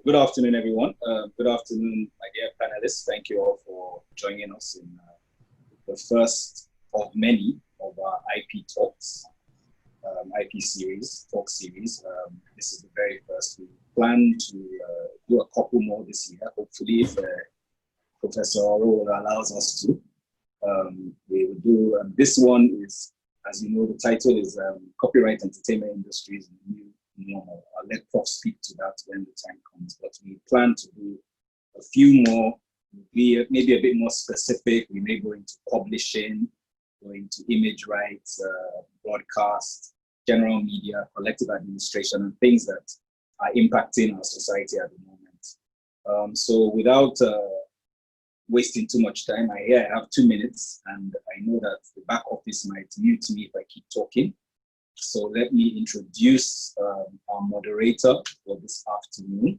Good afternoon, everyone. Good afternoon, my dear panelists. Thank you all for joining us in the first of many of our IP talks, IP series, talk series. This is the very first. We plan to do a couple more this year, hopefully, if Professor Oro allows us to. We will do, this one is, as you know, the title is Copyright Entertainment Industries in the New Normal. I'll let Prof speak to that when the time comes, but we plan to do a few more, maybe a bit more specific. We may go into publishing, go into image rights, broadcast, general media, collective administration, and things that are impacting our society at the moment. So without wasting too much time, I have 2 minutes, and I know that the back office might mute me if I keep talking. So let me introduce our moderator for this afternoon.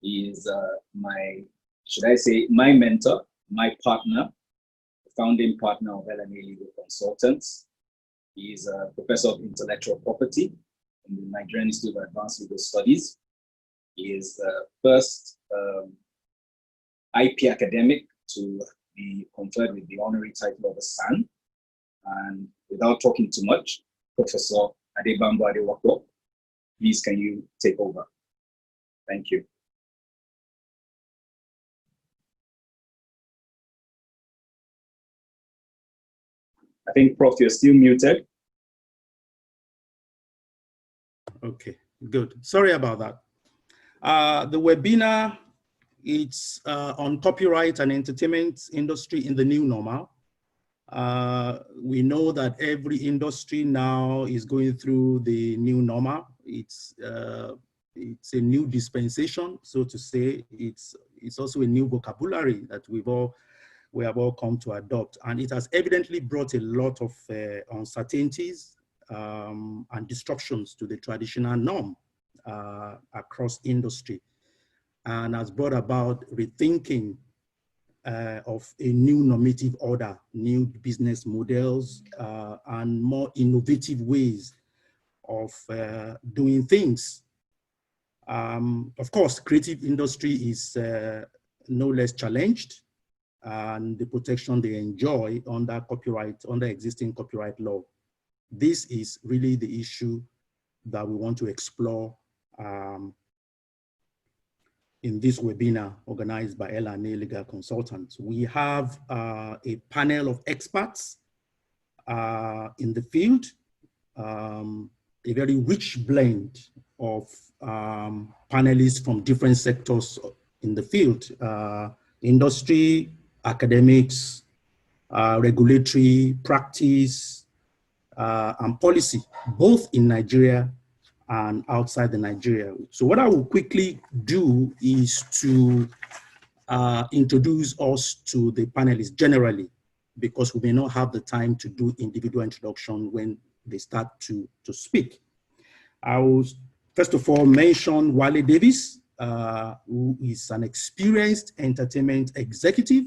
He is my mentor, my partner, the founding partner of L&A-LEGAL Consultants. He is a professor of intellectual property in the Nigerian Institute of Advanced Legal Studies. He is the first IP academic to be conferred with the honorary title of a SAN. And without talking too much, Professor Adebambo Adewako, please can you take over? Thank you. I think, Prof, you're still muted. Okay, good. Sorry about that. The webinar, it's on copyright and entertainment industry in the new normal. We know that every industry now is going through the new normal. It's a new dispensation, so to say. It's also a new vocabulary that we have all come to adopt, and it has evidently brought a lot of uncertainties and disruptions to the traditional norm across industry, and has brought about rethinking of a new normative order, new business models, and more innovative ways of doing things. Of course, creative industry is no less challenged, and the protection they enjoy under copyright, under existing copyright law. This is really the issue that we want to explore in this webinar organized by L&A-LEGAL Consultants. We have a panel of experts in the field, a very rich blend of panelists from different sectors in the field, industry, academics, regulatory practice, and policy, both in Nigeria and outside the Nigeria. So what I will quickly do is to introduce us to the panelists generally, because we may not have the time to do individual introduction when they start to speak. I will first of all mention Wale Davis, who is an experienced entertainment executive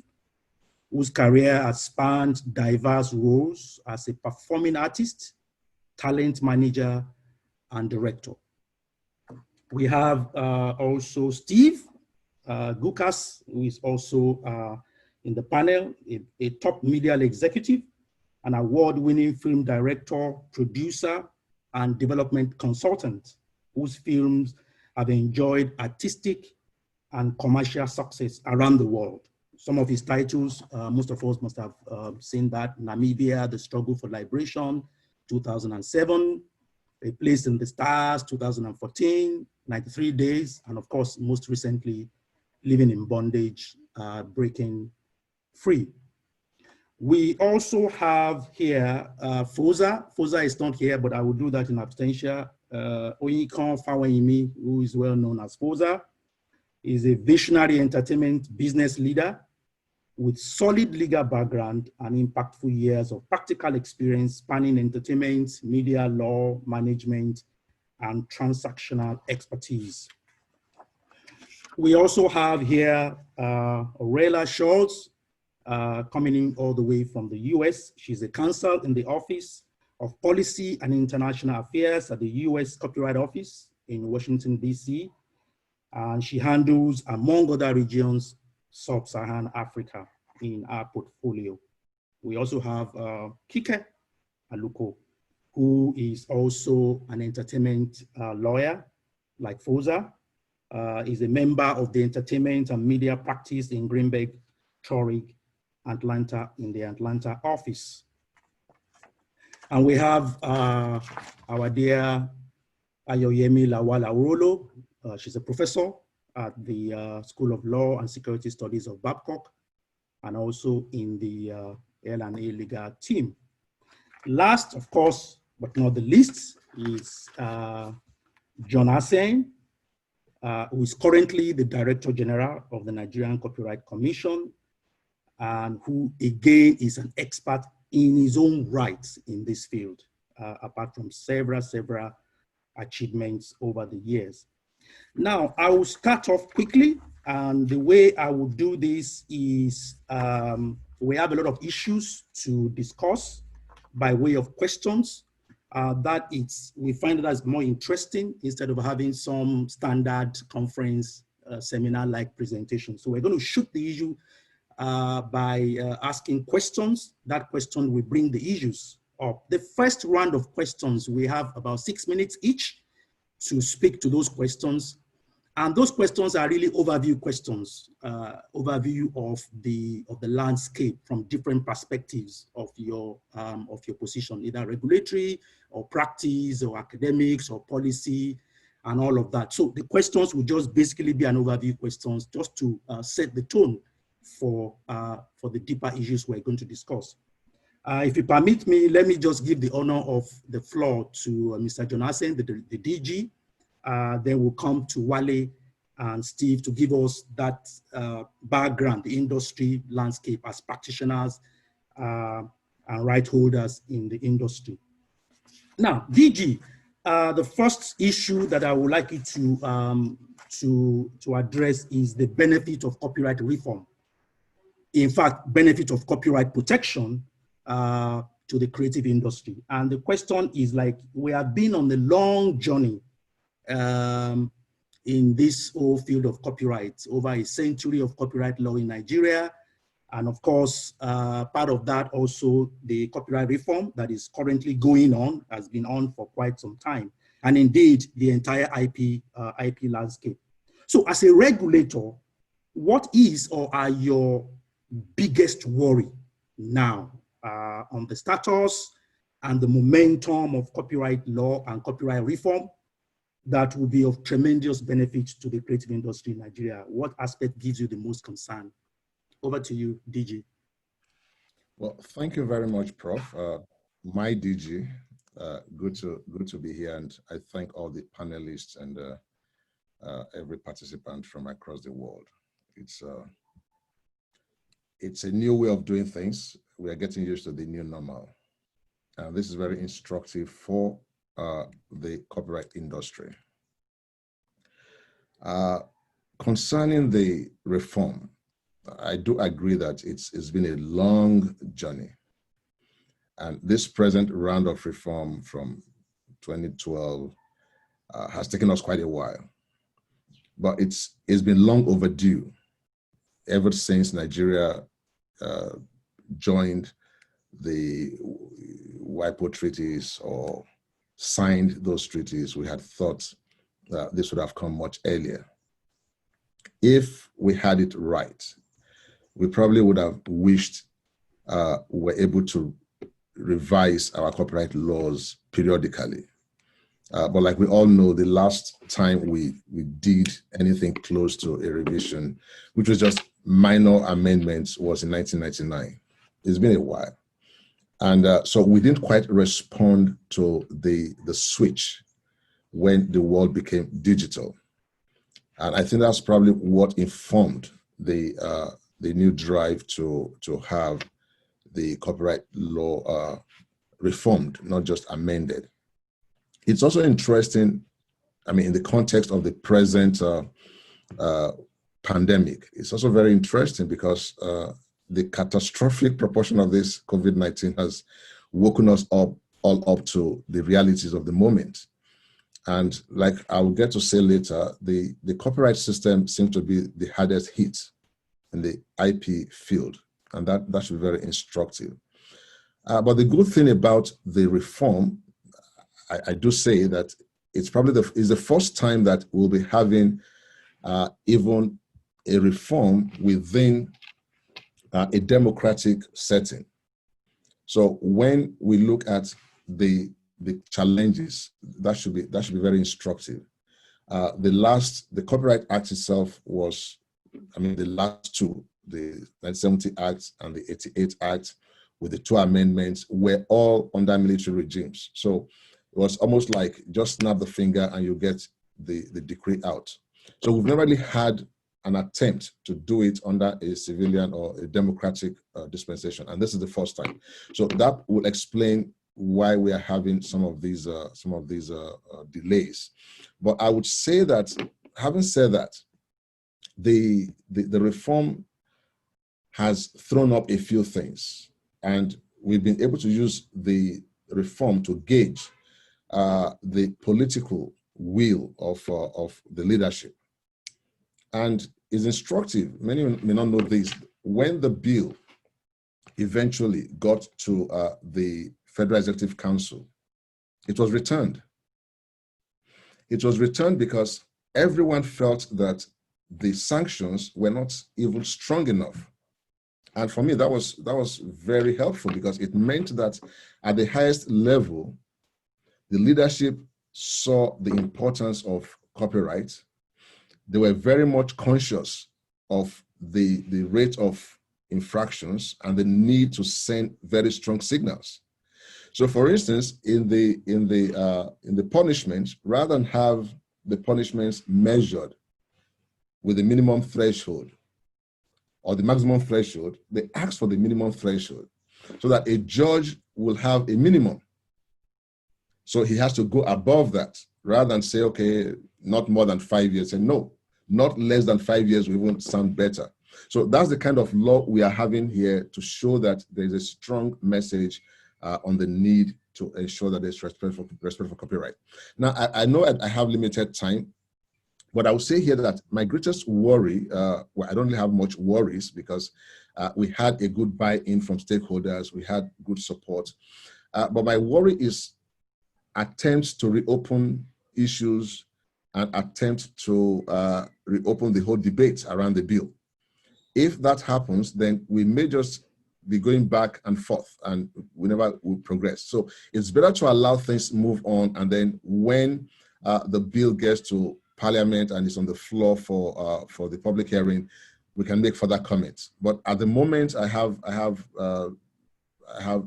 whose career has spanned diverse roles as a performing artist, talent manager, and director. We have also Steve Gukas, who is also in the panel, a top media executive, an award-winning film director, producer, and development consultant, whose films have enjoyed artistic and commercial success around the world. Some of his titles, most of us must have seen that: Namibia, The Struggle for Liberation, 2007, A Place in the Stars, 2014, 93 Days, and of course, most recently, Living in Bondage, Breaking Free. We also have here Foza. Foza is not here, but I will do that in absentia. Oyikan Fawayimi, who is well known as Foza, is a visionary entertainment business leader with solid legal background and impactful years of practical experience spanning entertainment, media, law, management, and transactional expertise. We also have here Aurelia Schultz, coming in all the way from the US. She's a counsel in the Office of Policy and International Affairs at the US Copyright Office in Washington, DC. And she handles, among other regions, Sub-Saharan Africa in our portfolio. We also have Kike Aluko, who is also an entertainment lawyer, like Foza. Is a member of the entertainment and media practice in Greenberg, Traurig, Atlanta, in the Atlanta office. And we have our dear Ayoyemi Lawala Urolo. She's a professor at the School of Law and Security Studies of Babcock, and also in the L&A-LEGAL team. Last, of course, but not the least, is John Asen, who is currently the Director General of the Nigerian Copyright Commission, and who again is an expert in his own rights in this field, apart from several achievements over the years. Now, I will start off quickly, and the way I will do this is we have a lot of issues to discuss by way of questions. We find that it's more interesting instead of having some standard conference seminar-like presentation. So we're going to shoot the issue by asking questions. That question will bring the issues up. The first round of questions, we have about 6 minutes each to speak to those questions. And those questions are really overview questions, overview of the landscape from different perspectives of your position, either regulatory or practice or academics or policy and all of that. So the questions will just basically be an overview questions just to set the tone for the deeper issues we're going to discuss. If you permit me, let me just give the honor of the floor to Mr. Jonasen, the DG. Then we'll come to Wale and Steve to give us that background, the industry landscape as practitioners and right holders in the industry. Now, DG, the first issue that I would like you to address is the benefit of copyright reform. In fact, benefit of copyright protection to the creative industry. And the question is, like, we have been on a long journey in this whole field of copyright, over a century of copyright law in Nigeria. And of course, part of that also the copyright reform that is currently going on, has been on for quite some time. And indeed, the entire IP landscape. So as a regulator, what is or are your biggest worry now on the status and the momentum of copyright law and copyright reform that will be of tremendous benefit to the creative industry in Nigeria? What aspect gives you the most concern? Over to you, DG. Well, thank you very much, Prof. My DG, good to be here, and I thank all the panelists and every participant from across the world. It's a new way of doing things. We are getting used to the new normal. And this is very instructive for the copyright industry. Concerning the reform, I do agree that it's been a long journey. And this present round of reform from 2012 has taken us quite a while. But it's been long overdue ever since Nigeria joined the WIPO treaties or signed those treaties. We had thought that this would have come much earlier. If we had it right, we probably would have wished we were able to revise our copyright laws periodically. But like we all know, the last time we did anything close to a revision, which was just minor amendments, was in 1999. It's been a while. And so we didn't quite respond to the switch when the world became digital. And I think that's probably what informed the new drive to have the copyright law reformed, not just amended. It's also interesting, I mean, in the context of the present pandemic, it's also very interesting because the catastrophic proportion of this COVID-19 has woken us up all up to the realities of the moment. And like I will get to say later, the copyright system seems to be the hardest hit in the IP field, and that should be very instructive. But the good thing about the reform, I do say that it's probably is the first time that we'll be having even a reform within a democratic setting. So when we look at the challenges, that should be very instructive. The Copyright Act itself was, I mean, the last two, the 1970 Act and the 88 Act, with the two amendments, were all under military regimes. So it was almost like just snap the finger and you get the decree out. So we've never really had an attempt to do it under a civilian or a democratic dispensation, and this is the first time. So that will explain why we are having some of these delays. But I would say that, having said that, the reform has thrown up a few things, and we've been able to use the reform to gauge the political will of the leadership. And it's instructive. Many may not know this. When the bill eventually got to the Federal Executive Council, it was returned. It was returned because everyone felt that the sanctions were not even strong enough. And for me, that was very helpful, because it meant that at the highest level, the leadership saw the importance of copyright. They were very much conscious of the rate of infractions and the need to send very strong signals. So, for instance, in the punishments, rather than have the punishments measured with the minimum threshold or the maximum threshold, they asked for the minimum threshold so that a judge will have a minimum. So he has to go above that, rather than say, okay, not more than 5 years. And no, not less than 5 years will even sound better. So that's the kind of law we are having here, to show that there's a strong message on the need to ensure that there's respect for copyright. Now, I know I have limited time, but I would say here that my greatest worry, well, I don't really have much worries, because we had a good buy-in from stakeholders, we had good support. But my worry is attempts to reopen issues and attempt to reopen the whole debate around the bill. If that happens, then we may just be going back and forth, and we never will progress. So it's better to allow things move on, and then when the bill gets to Parliament and is on the floor for the public hearing, we can make further comments. But at the moment, I have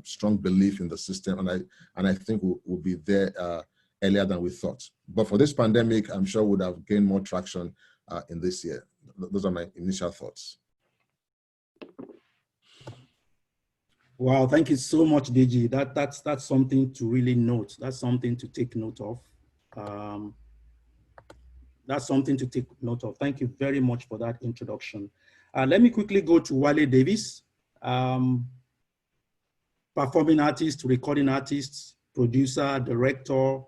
strong belief in the system, and I think we'll be there earlier than we thought. But for this pandemic, I'm sure we'd have gained more traction in this year. Those are my initial thoughts. Wow, thank you so much, DG. That's something to really note. That's something to take note of. That's something to take note of. Thank you very much for that introduction. Let me quickly go to Wale Davis, performing artist, recording artist, producer, director.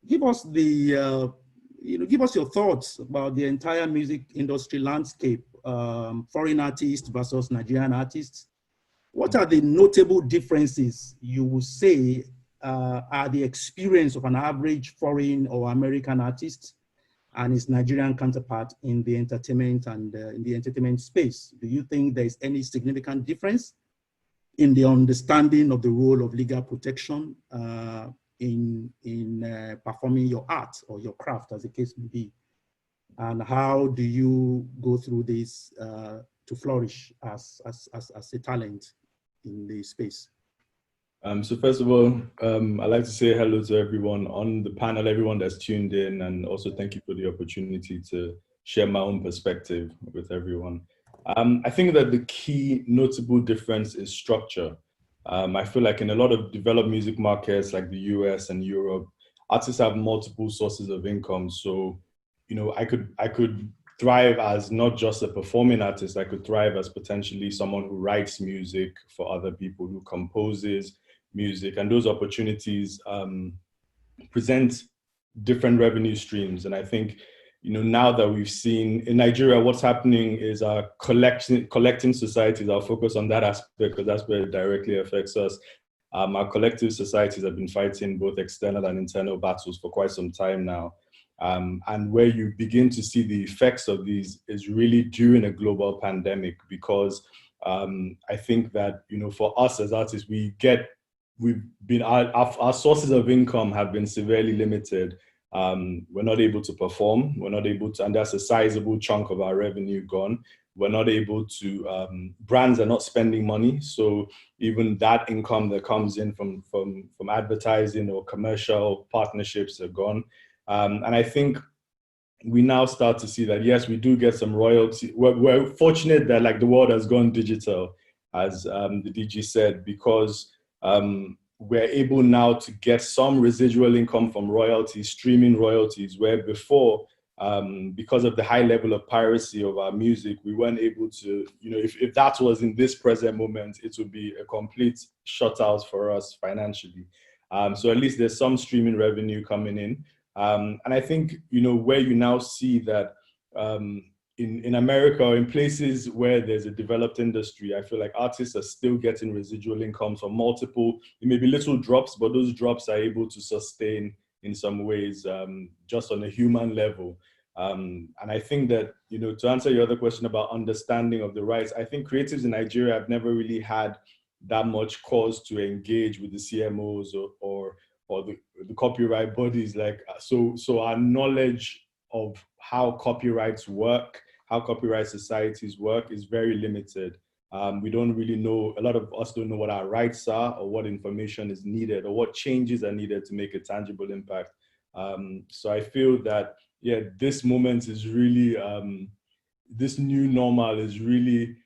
Give us give us your thoughts about the entire music industry landscape, foreign artists versus Nigerian artists. What are the notable differences you would say are the experience of an average foreign or American artist and his Nigerian counterpart in the entertainment and in the entertainment space? Do you think there's any significant difference in the understanding of the role of legal protection in performing your art or your craft, as the case may be? And how do you go through this to flourish as a talent in the space? So first of all, I'd like to say hello to everyone on the panel, everyone that's tuned in, and also thank you for the opportunity to share my own perspective with everyone. I think that the key notable difference is structure. I feel like in a lot of developed music markets like the US and Europe, artists have multiple sources of income. So, you know, I could thrive as not just a performing artist, I could thrive as potentially someone who writes music for other people, who composes music, and those opportunities present different revenue streams. And I think, now that we've seen in Nigeria, what's happening is our collecting societies, I'll focus on that aspect because that's where it directly affects us. Our collective societies have been fighting both external and internal battles for quite some time now. And where you begin to see the effects of these is really during a global pandemic, because I think that, for us as artists, our sources of income have been severely limited. We're not able to perform. We're not able to, and that's a sizable chunk of our revenue gone. We're not able to, brands are not spending money. So even that income that comes in from advertising or commercial partnerships are gone. And I think we now start to see that, yes, we do get some royalty. We're fortunate that like the world has gone digital, as the DG said, because we're able now to get some residual income from royalties, streaming royalties, where before, because of the high level of piracy of our music, we weren't able to, if that was in this present moment, it would be a complete shutout for us financially. So at least there's some streaming revenue coming in. And I think, where you now see that in America or in places where there's a developed industry, I feel like artists are still getting residual income from multiple, it may be little drops, but those drops are able to sustain in some ways, just on a human level. And I think that, to answer your other question about understanding of the rights, I think creatives in Nigeria have never really had that much cause to engage with the CMOs or the copyright bodies. So our knowledge of how copyrights work, how copyright societies work is very limited. We don't really know, a lot of us don't know what our rights are or what information is needed or what changes are needed to make a tangible impact. So I feel that, yeah, this moment is really, this new normal is really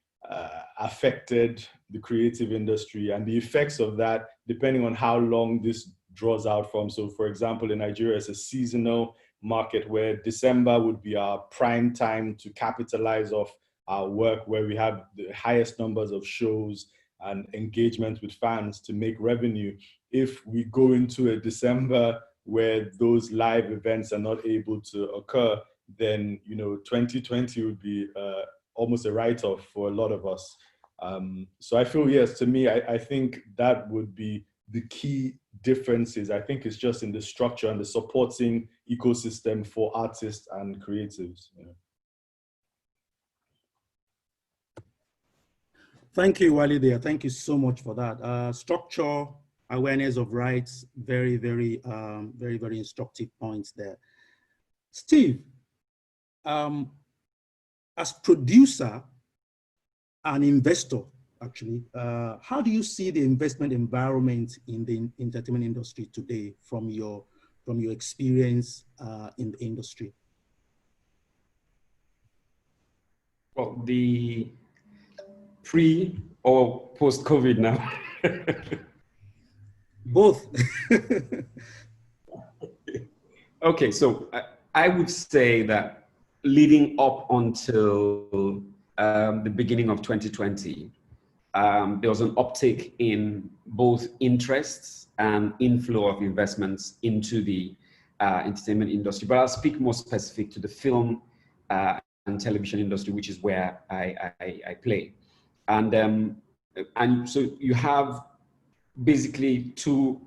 affected the creative industry, and the effects of that, depending on how long this draws out from. So for example, in Nigeria, it's a seasonal market where December would be our prime time to capitalize off our work, where we have the highest numbers of shows and engagement with fans to make revenue. If we go into a December where those live events are not able to occur, then 2020 would be almost a write-off for a lot of us. So I feel, yes, to me, I think that would be the key differences. I think it's just in the structure and the supporting ecosystem for artists and creatives. Thank you, Walide. Thank you so much for that. Structure, awareness of rights, very, very instructive points there. Steve, as producer and investor, actually, how do you see the investment environment in the entertainment industry today from your experience in the industry? Well, the pre or post-COVID now? Both. Okay, so I would say that leading up until the beginning of 2020, there was an uptick in both interests and inflow of investments into the entertainment industry. But I'll speak more specific to the film and television industry, which is where I play. And so you have basically two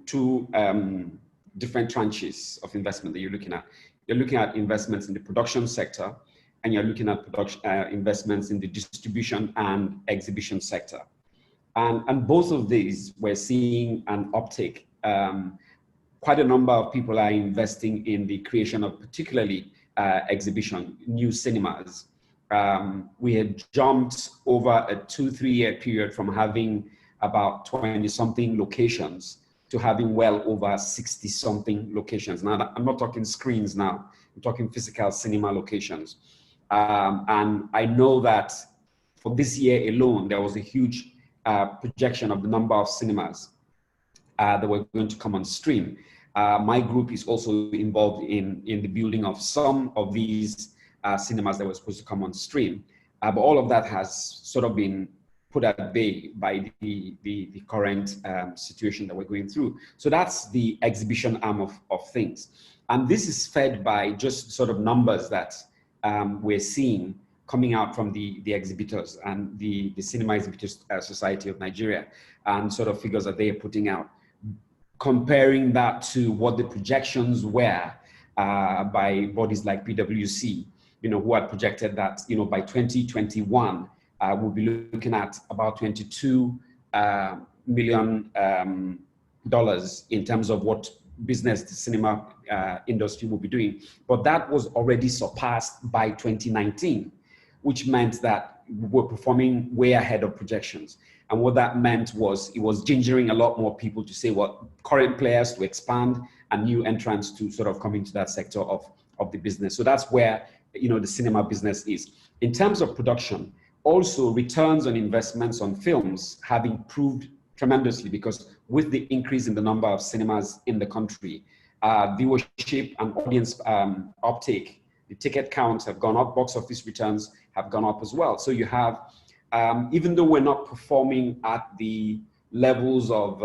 different tranches of investment that you're looking at. You're looking at investments in the production sector, and you're looking at investments in the distribution and exhibition sector. And both of these, we're seeing an uptick. Quite a number of people are investing in the creation of particularly exhibition, new cinemas. We had jumped over a 2-3 year period from having about 20-something locations to having well over 60-something locations. Now, I'm not talking screens now, I'm talking physical cinema locations. And I know that for this year alone, there was a huge projection of the number of cinemas that were going to come on stream. My group is also involved in the building of some of these cinemas that were supposed to come on stream. But all of that has sort of been put at bay by the current situation that we're going through. So that's the exhibition arm of things. And this is fed by just sort of numbers that we're seeing coming out from the exhibitors and the Cinema Exhibitors Society of Nigeria, and sort of figures that they are putting out, comparing that to what the projections were by bodies like PwC, who had projected that, by 2021, we'll be looking at about $22 million in terms of what business the cinema industry will be doing. But that was already surpassed by 2019, which meant that we're performing way ahead of projections. And what that meant was it was gingering a lot more people to say, well, current players to expand and new entrants to sort of come into that sector of the business. So that's where, the cinema business is. In terms of production, also returns on investments on films have improved tremendously, because with the increase in the number of cinemas in the country, viewership and audience uptake, the ticket counts have gone up, box office returns have gone up as well. So you have, even though we're not performing at the levels of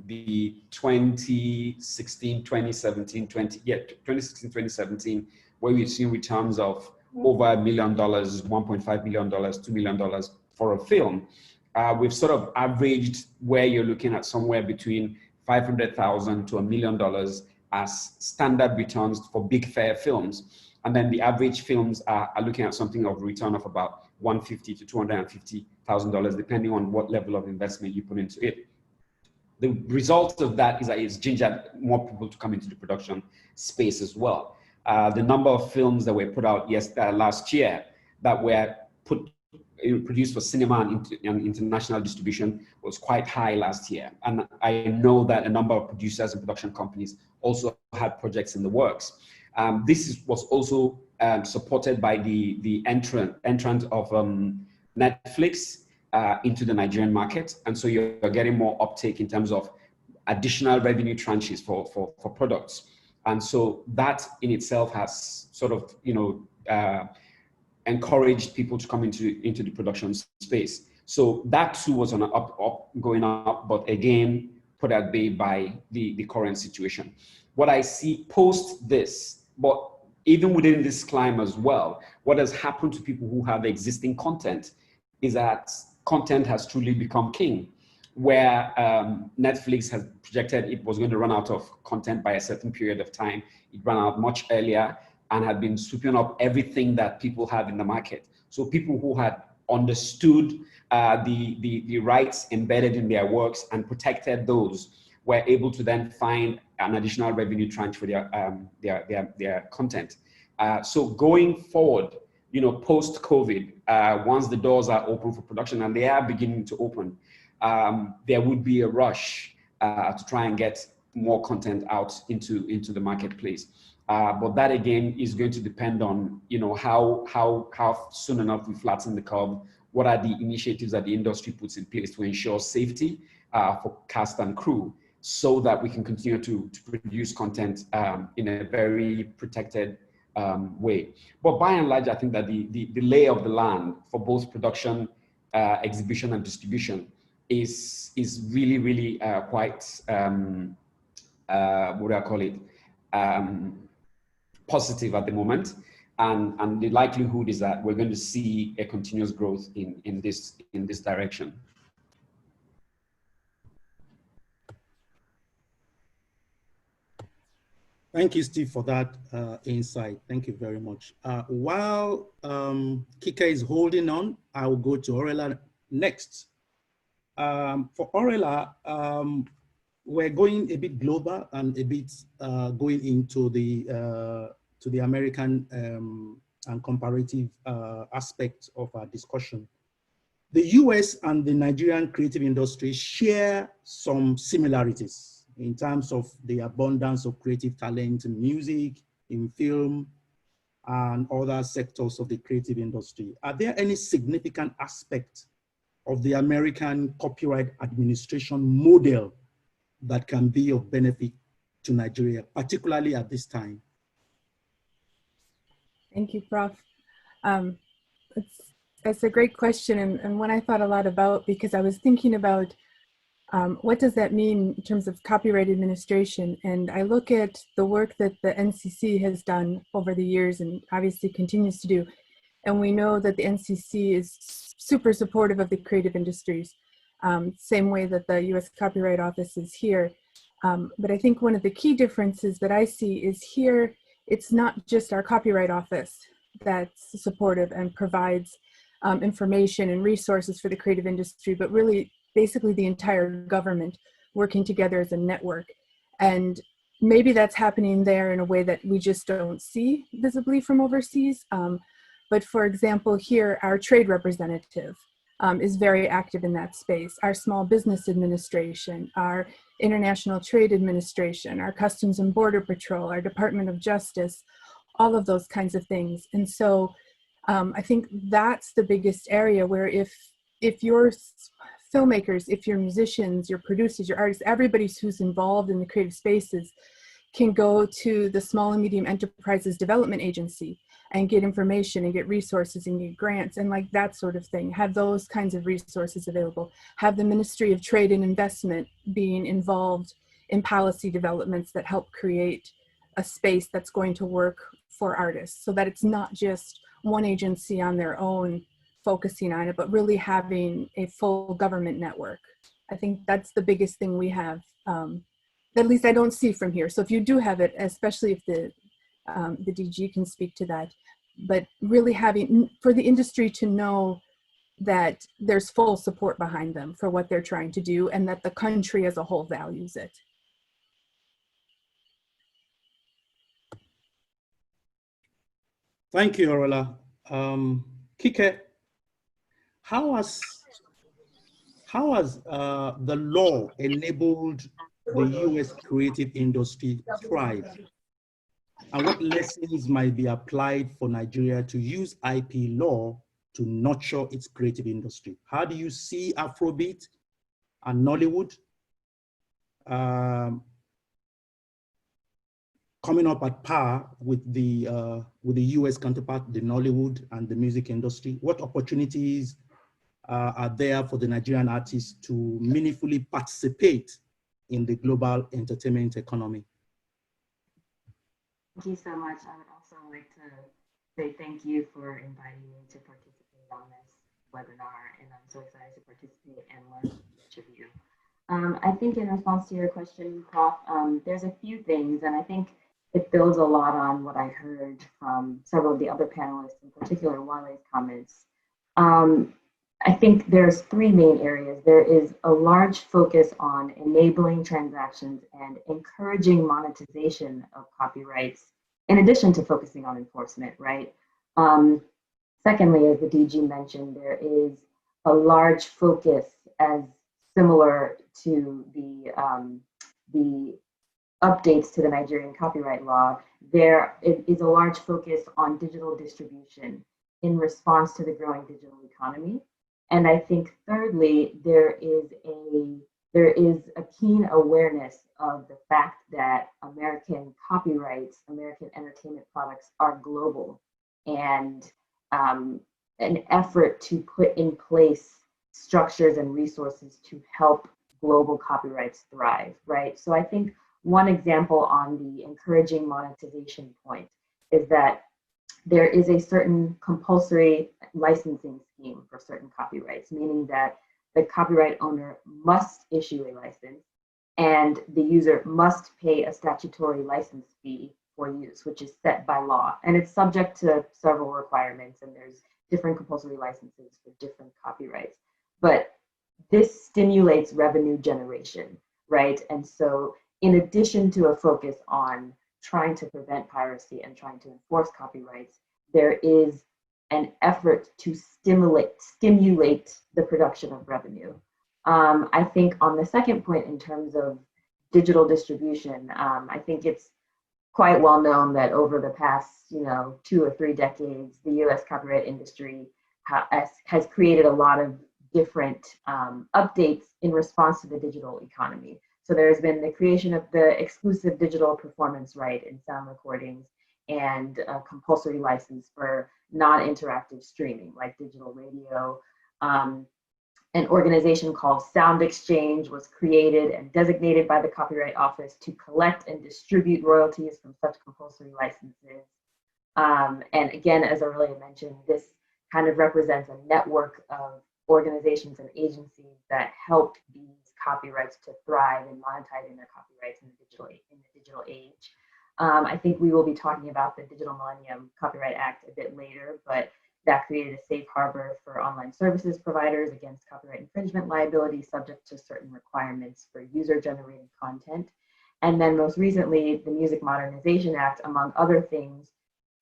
the 2016, 2017, 2017, where we've seen returns of over $1 million, $1.5 million, $2 million for a film, we've sort of averaged where you're looking at somewhere between $500,000 to $1 million as standard returns for big fair films. And then the average films are looking at something of a return of about $150,000 to $250,000, depending on what level of investment you put into it. The result of that is that it's gingered more people to come into the production space as well. The number of films that were put out last year that were produced for cinema and international distribution was quite high last year. And I know that a number of producers and production companies also had projects in the works. This was also supported by the entrant of Netflix into the Nigerian market. And so you're getting more uptake in terms of additional revenue tranches for products. And so that in itself has sort of, encouraged people to come into the production space. So that too was on an going up, but again, put at bay by the current situation. What I see post this, but even within this climate as well, what has happened to people who have existing content is that content has truly become king, where Netflix has projected it was going to run out of content by a certain period of time. It ran out much earlier and had been sweeping up everything that people have in the market. So people who had understood the rights embedded in their works and protected those were able to then find an additional revenue tranche for their content. So going forward, post-COVID, once the doors are open for production, and they are beginning to open, there would be a rush to try and get more content out into the marketplace. But that again is going to depend on how soon enough we flatten the curve. What are the initiatives that the industry puts in place to ensure safety for cast and crew, so that we can continue to produce content in a very protected way. But by and large, I think that the lay of the land for both production, exhibition, and distribution is really, really quite what do I call it? Positive at the moment, and the likelihood is that we're going to see a continuous growth in this direction. Thank you, Steve, for that insight. Thank you very much. While Kike is holding on, I will go to Orela next. For Orela, we're going a bit global and a bit going into the American and comparative aspect of our discussion. The US and the Nigerian creative industry share some similarities in terms of the abundance of creative talent in music, in film, and other sectors of the creative industry. Are there any significant aspects of the American copyright administration model that can be of benefit to Nigeria, particularly at this time? Thank you, Prof. It's a great question, and one I thought a lot about, because I was thinking about What does that mean in terms of copyright administration? And I look at the work that the NCC has done over the years and obviously continues to do. And we know that the NCC is super supportive of the creative industries, same way that the US Copyright Office is here. But I think one of the key differences that I see is here, it's not just our Copyright Office that's supportive and provides information and resources for the creative industry, but really basically the entire government working together as a network. And maybe that's happening there in a way that we just don't see visibly from overseas. But for example, here, our trade representative is very active in that space. Our Small Business Administration, our International Trade Administration, our Customs and Border Patrol, our Department of Justice, all of those kinds of things. And so I think that's the biggest area where if you're filmmakers, if you're musicians, your producers, your artists, everybody who's involved in the creative spaces can go to the Small and Medium Enterprises Development Agency and get information and get resources and get grants and like that sort of thing, have those kinds of resources available, have the Ministry of Trade and Investment being involved in policy developments that help create a space that's going to work for artists so that it's not just one agency on their own focusing on it, but really having a full government network. I think that's the biggest thing we have, at least I don't see from here. So if you do have it, especially if the DG can speak to that, but really having, for the industry to know that there's full support behind them for what they're trying to do and that the country as a whole values it. Thank you, Aurelia. Kike, how has the law enabled the US creative industry to thrive? And what lessons might be applied for Nigeria to use IP law to nurture its creative industry? How do you see Afrobeat and Nollywood coming up at par with the US counterpart, the Nollywood and the music industry? What opportunities are there for the Nigerian artists to meaningfully participate in the global entertainment economy? Thank you so much. I would also like to say thank you for inviting me to participate on this webinar, and I'm so excited to participate and learn from each of you. I think in response to your question, Prof, there's a few things, and I think it builds a lot on what I heard from several of the other panelists, in particular Wale's comments. I think there's three main areas. There is a large focus on enabling transactions and encouraging monetization of copyrights, in addition to focusing on enforcement, right? Secondly, as the DG mentioned, there is a large focus, as similar to the updates to the Nigerian copyright law, there is a large focus on digital distribution in response to the growing digital economy. And I think thirdly, there is a keen awareness of the fact that American copyrights, American entertainment products are global, and an effort to put in place structures and resources to help global copyrights thrive, right? So I think one example on the encouraging monetization point is that there is a certain compulsory licensing scheme for certain copyrights, meaning that the copyright owner must issue a license and the user must pay a statutory license fee for use, which is set by law. And it's subject to several requirements, and there's different compulsory licenses for different copyrights. But this stimulates revenue generation, right? And so in addition to a focus on trying to prevent piracy and trying to enforce copyrights, there is an effort to stimulate the production of revenue. I think on the second point, in terms of digital distribution, I think it's quite well known that over the past 2 or 3 decades, the US copyright industry has created a lot of different updates in response to the digital economy. So there's been the creation of the exclusive digital performance right in sound recordings and a compulsory license for non-interactive streaming like digital radio. An organization called Sound Exchange was created and designated by the Copyright Office to collect and distribute royalties from such compulsory licenses. And again, as Aurelia mentioned, this kind of represents a network of organizations and agencies that help these copyrights to thrive and monetizing their copyrights in the digital age. I think we will be talking about the Digital Millennium Copyright Act a bit later, but that created a safe harbor for online services providers against copyright infringement liability, subject to certain requirements for user-generated content. And then most recently, the Music Modernization Act, among other things,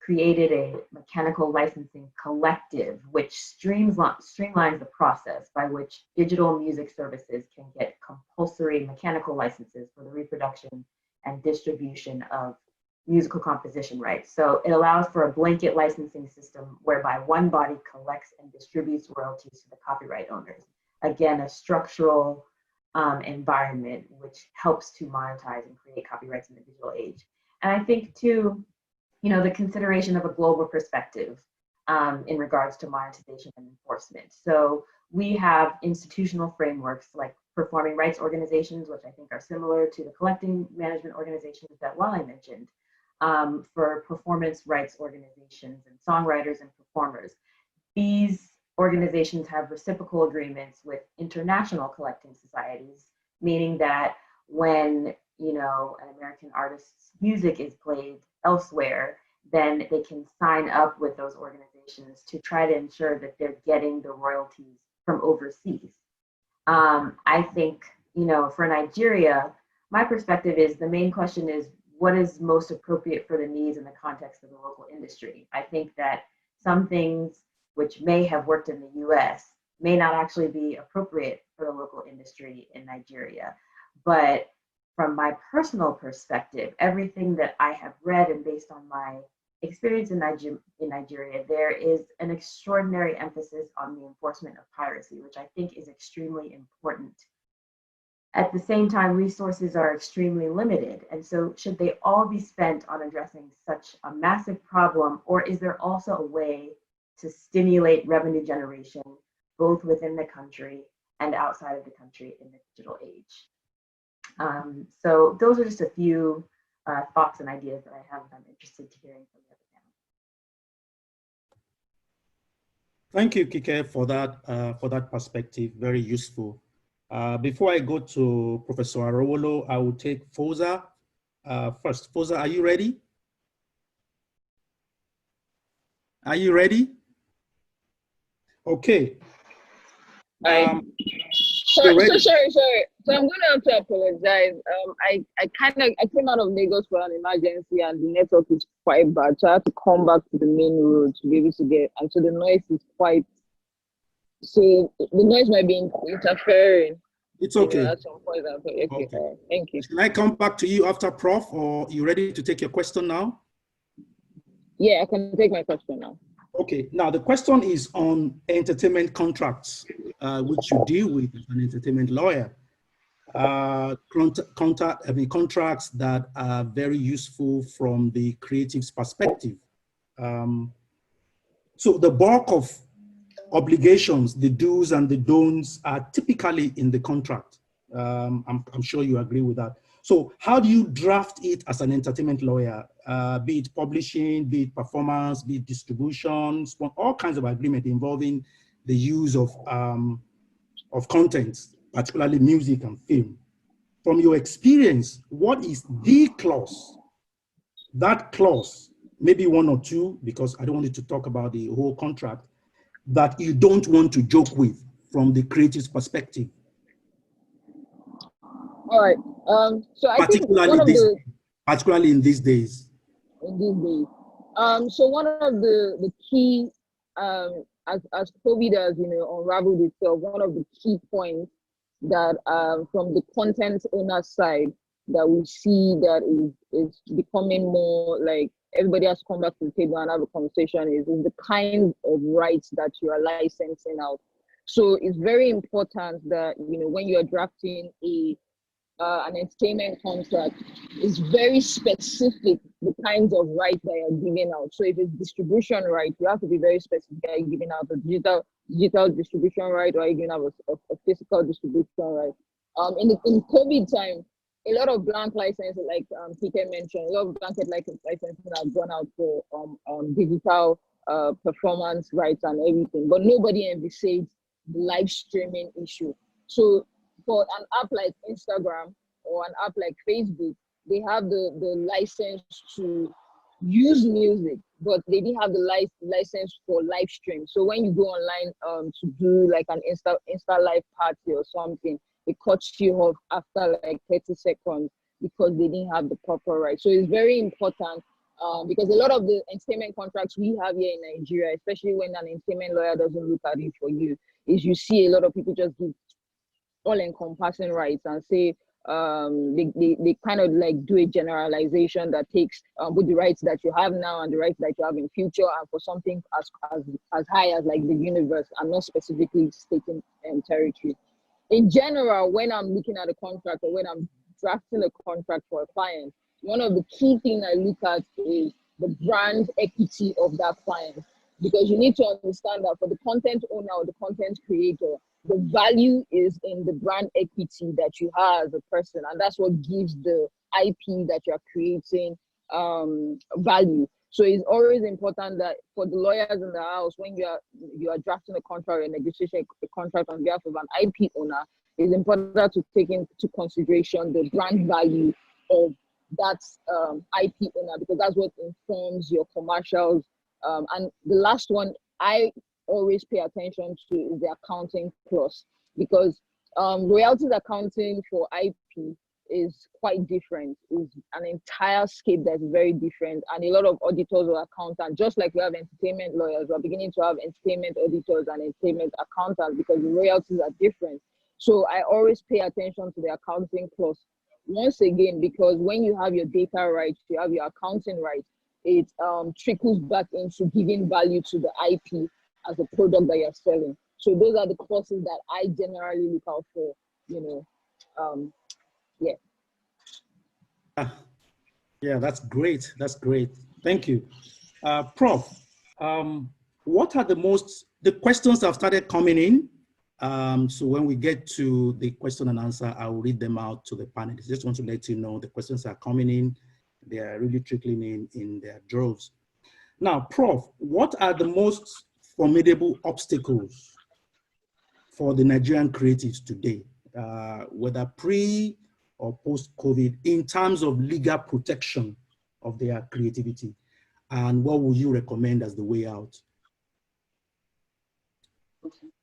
created a mechanical licensing collective, which streamlines the process by which digital music services can get compulsory mechanical licenses for the reproduction and distribution of musical composition rights. So it allows for a blanket licensing system whereby one body collects and distributes royalties to the copyright owners. Again, a structural environment which helps to monetize and create copyrights in the digital age. And I think too, the consideration of a global perspective in regards to monetization and enforcement. So we have institutional frameworks like performing rights organizations, which I think are similar to the collecting management organizations that Wale mentioned, for performance rights organizations and songwriters and performers. These organizations have reciprocal agreements with international collecting societies, meaning that when an American artist's music is played elsewhere, then they can sign up with those organizations to try to ensure that they're getting the royalties from overseas. I think, for Nigeria, my perspective is the main question is what is most appropriate for the needs in the context of the local industry. I think that some things which may have worked in the US may not actually be appropriate for the local industry in Nigeria. But from my personal perspective, everything that I have read and based on my experience in Nigeria, there is an extraordinary emphasis on the enforcement of piracy, which I think is extremely important. At the same time, resources are extremely limited. And so should they all be spent on addressing such a massive problem, or is there also a way to stimulate revenue generation, both within the country and outside of the country in the digital age? So those are just a few thoughts and ideas that I have, and I'm interested to hearing from the other panel. Thank you, Kike, for that perspective. Very useful. Before I go to Professor Arowolo, I will take Foza first. Foza, are you ready? Are you ready? Okay. Sorry. So I'm going to have to apologize. I came out of Lagos for an emergency and the network is quite bad. So I have to come back to the main road to be able to get, and so the noise is quite, so the noise might be interfering. It's okay. At some point. Okay. Thank you. Can I come back to you after Prof, or you ready to take your question now? Yeah, I can take my question now. Okay, now the question is on entertainment contracts, which you deal with as an entertainment lawyer. Contracts that are very useful from the creative's perspective. So the bulk of obligations, the do's and the don'ts, are typically in the contract. I'm sure you agree with that. So how do you draft it as an entertainment lawyer, be it publishing, be it performance, be it distribution, all kinds of agreement involving the use of content, particularly music and film. From your experience, what is the clause, that clause, maybe one or two, because I don't want you to talk about the whole contract, that you don't want to joke with from the creative's perspective? All right. So I think particularly in these days. So one of the key, as COVID has unraveled itself, one of the key points that from the content owner side that we see that is becoming more like everybody has to come back to the table and have a conversation is the kind of rights that you are licensing out. So it's very important that when you are drafting an entertainment contract, is very specific the kinds of rights that you're giving out. So if it's distribution right, you have to be very specific that you're giving out the digital digital distribution right, or are you going to have a physical distribution right? In COVID time, a lot of blank licenses, like PK mentioned, a lot of blanket licenses have gone out for digital performance rights and everything, but nobody envisaged the live streaming issue. So for an app like Instagram or an app like Facebook, they have the license to use music, but they didn't have the license for live stream. So when you go online to do like an Insta live party or something, it cuts you off after like 30 seconds because they didn't have the proper right. So it's very important because a lot of the entertainment contracts we have here in Nigeria, especially when an entertainment lawyer doesn't look at it for you, is you see a lot of people just give all-encompassing rights and say they kind of like do a generalization that takes with the rights that you have now and the rights that you have in future, and for something as high as like the universe, and not specifically stating territory. In general, when I'm looking at a contract or when I'm drafting a contract for a client, one of the key things I look at is the brand equity of that client, because you need to understand that for the content owner or the content creator, the value is in the brand equity that you have as a person, and that's what gives the IP that you're creating value. So it's always important that for the lawyers in the house, when you are drafting a contract or negotiating a contract on behalf of an IP owner, it's important to take into consideration the brand value of that IP owner, because that's what informs your commercials. And the last one I always pay attention to is the accounting clause, because royalties accounting for IP is quite different. It's an entire scape that's very different, and a lot of auditors or accountants, just like we have entertainment lawyers, we're beginning to have entertainment auditors and entertainment accountants because the royalties are different. So I always pay attention to the accounting clause. Once again, because when you have your data rights, you have your accounting rights, it trickles back into giving value to the IP as a product that you're selling. So those are the clauses that I generally look out for, yeah. Yeah, that's great. That's great. Thank you. Prof, what are the questions that have started coming in? So when we get to the question and answer, I will read them out to the panelists. Just want to let you know the questions are coming in. They are really trickling in their droves. Now, Prof, what are the most formidable obstacles for the Nigerian creatives today, whether pre or post-COVID, in terms of legal protection of their creativity? And what would you recommend as the way out?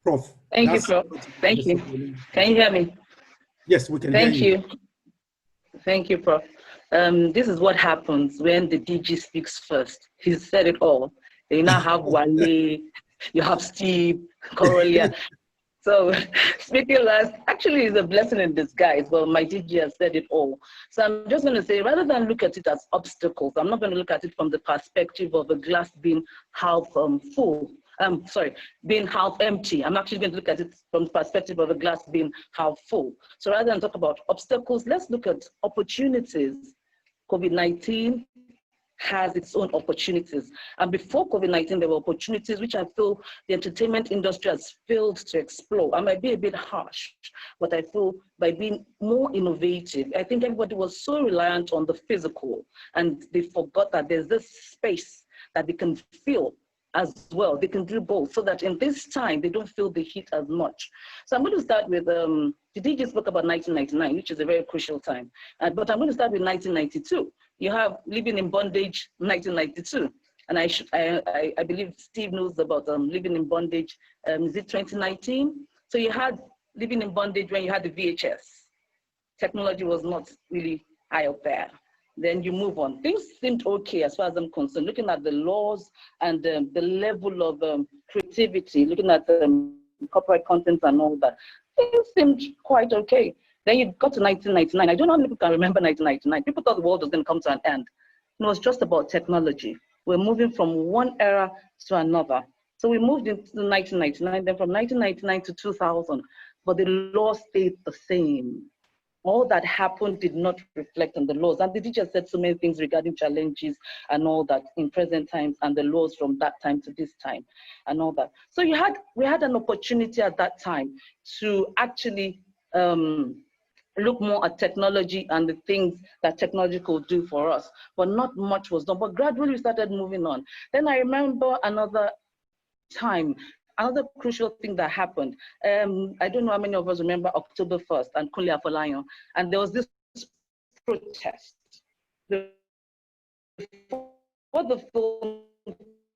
Prof. Thank you, Prof. Thank you. Can you hear me? Yes, we can hear you. Thank you. Thank you, Prof. This is what happens when the DG speaks first. He said it all. You now have Wale, you have Steve, Corolia. So speaking last, actually is a blessing in disguise. Well, my DG has said it all. So I'm just going to say, rather than look at it as obstacles, I'm not going to look at it from the perspective of a glass being half full. Being half empty. I'm actually going to look at it from the perspective of a glass being half full. So rather than talk about obstacles, let's look at opportunities. COVID-19 has its own opportunities. And before COVID-19, there were opportunities which I feel the entertainment industry has failed to explore. I might be a bit harsh, but I feel by being more innovative, I think everybody was so reliant on the physical, and they forgot that there's this space that they can feel as well. They can do both, so that in this time, they don't feel the heat as much. So I'm going to start with, the DG spoke about 1999, which is a very crucial time. But I'm going to start with 1992. You have Living in Bondage, 1992. And I believe Steve knows about Living in Bondage, is it 2019? So you had Living in Bondage when you had the VHS. Technology was not really high up there. Then you move on. Things seemed okay as far as I'm concerned, looking at the laws and the level of creativity, looking at the corporate content and all that. Things seemed quite okay. Then you got to 1999. I don't know how many people can remember 1999. People thought the world was going to come to an end. It was just about technology. We're moving from one era to another. So we moved into 1999, then from 1999 to 2000, but the law stayed the same. all that happened did not reflect on the laws. And the teacher said so many things regarding challenges and all that in present times and the laws from that time to this time and all that. So we had an opportunity at that time to actually look more at technology and the things that technology could do for us, but not much was done. But gradually we started moving on. Then I remember another time, another crucial thing that happened. I don't know how many of us remember October 1st and Kunle Afolayan, and there was this protest. Before the film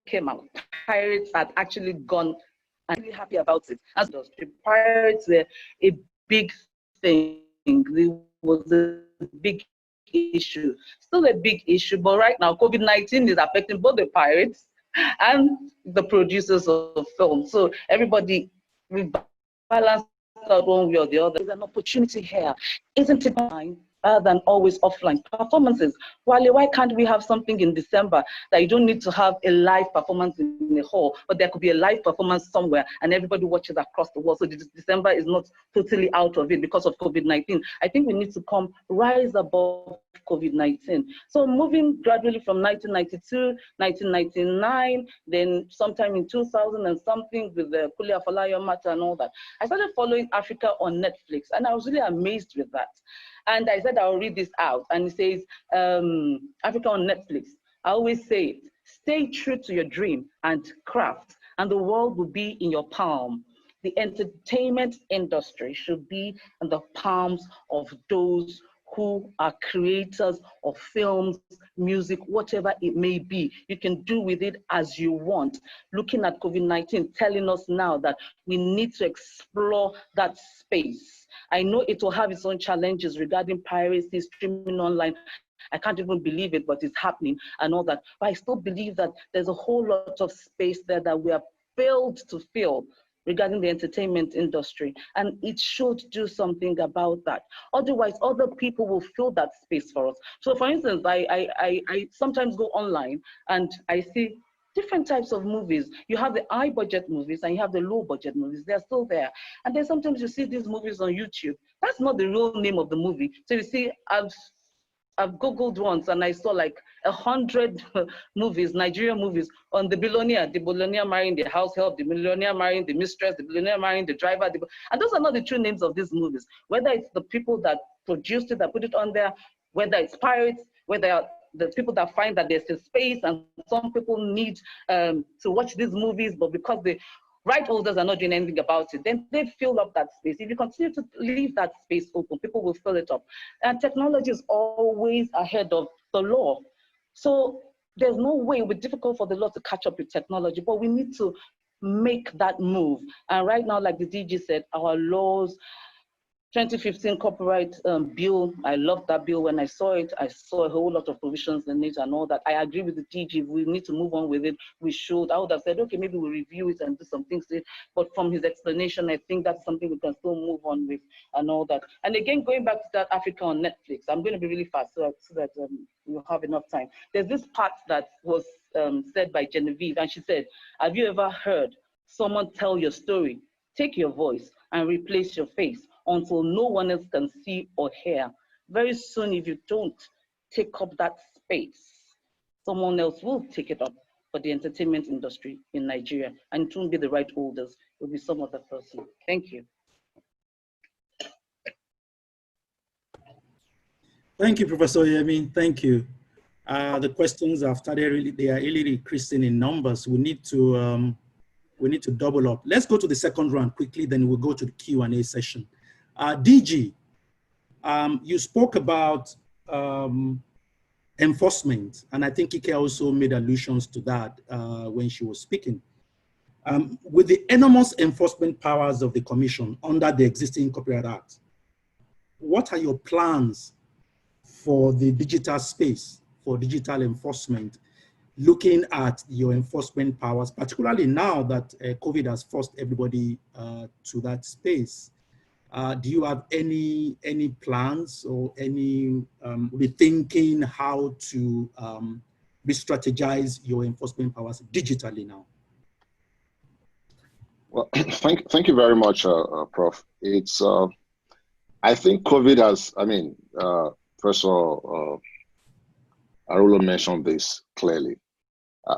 came out, pirates had actually gone and really happy about it. As the pirates were a big thing. It was a big issue, still a big issue, but right now COVID-19 is affecting both the pirates and the producers of film. So everybody, we balance out one way or the other. There's an opportunity here, isn't it fine? Rather than always offline performances. Wale, why can't we have something in December that you don't need to have a live performance in a hall, but there could be a live performance somewhere and everybody watches across the world. So December is not totally out of it because of COVID-19. I think we need to rise above COVID-19. So moving gradually from 1992, 1999, then sometime in 2000 and something with the Kunle Afolayan matter and all that, I started following Africa on Netflix, and I was really amazed with that. And I said, I'll read this out. And it says, Africa on Netflix. I always say it, stay true to your dream and craft, and the world will be in your palm. The entertainment industry should be in the palms of those who are creators of films, music, whatever it may be. You can do with it as you want. Looking at COVID-19, telling us now that we need to explore that space. I know it will have its own challenges regarding piracy, streaming online. I can't even believe it, but it's happening and all that. But I still believe that there's a whole lot of space there that we have failed to fill regarding the entertainment industry, and it should do something about that. Otherwise, other people will fill that space for us. So for instance, I sometimes go online and I see different types of movies. You have the high budget movies and you have the low budget movies. They're still there. And then sometimes you see these movies on YouTube. That's not the real name of the movie. So you see, I've Googled once and I saw like 100 movies, Nigerian movies, on the billionaire marrying the house help, the billionaire marrying the mistress, the billionaire marrying the driver. And those are not the true names of these movies. Whether it's the people that produced it, that put it on there, whether it's pirates, whether the people that find that there's a space and some people need to watch these movies, but because the right holders are not doing anything about it, then they fill up that space. If you continue to leave that space open, people will fill it up. And technology is always ahead of the law. So there's no way, it would be difficult for the law to catch up with technology, but we need to make that move. And right now, like the DG said, our laws, 2015 copyright bill, I loved that bill. When I saw it, I saw a whole lot of provisions in it and all that. I agree with the DG, we need to move on with it. We should. I would have said, okay, maybe we'll review it and do some things to it. But from his explanation, I think that's something we can still move on with and all that. And again, going back to that Africa on Netflix, I'm going to be really fast so that we'll have enough time. There's this part that was said by Genevieve, and she said, have you ever heard someone tell your story? Take your voice and replace your face until no one else can see or hear. Very soon, if you don't take up that space, someone else will take it up for the entertainment industry in Nigeria, and it won't be the right holders, it will be some other person. Thank you. Thank you, Professor Yemi. Thank you. The questions have started really, they are really increasing in numbers. We need to double up. Let's go to the second round quickly, then we'll go to the Q&A session. DG, you spoke about enforcement, and I think Ike also made allusions to that when she was speaking. With the enormous enforcement powers of the Commission under the existing Copyright Act, what are your plans for the digital space, for digital enforcement, looking at your enforcement powers, particularly now that COVID has forced everybody to that space? Do you have any plans or any rethinking how to re-strategize your enforcement powers digitally now? Well, thank you very much, Prof. It's I think COVID has, first of all, Arolo mentioned this clearly.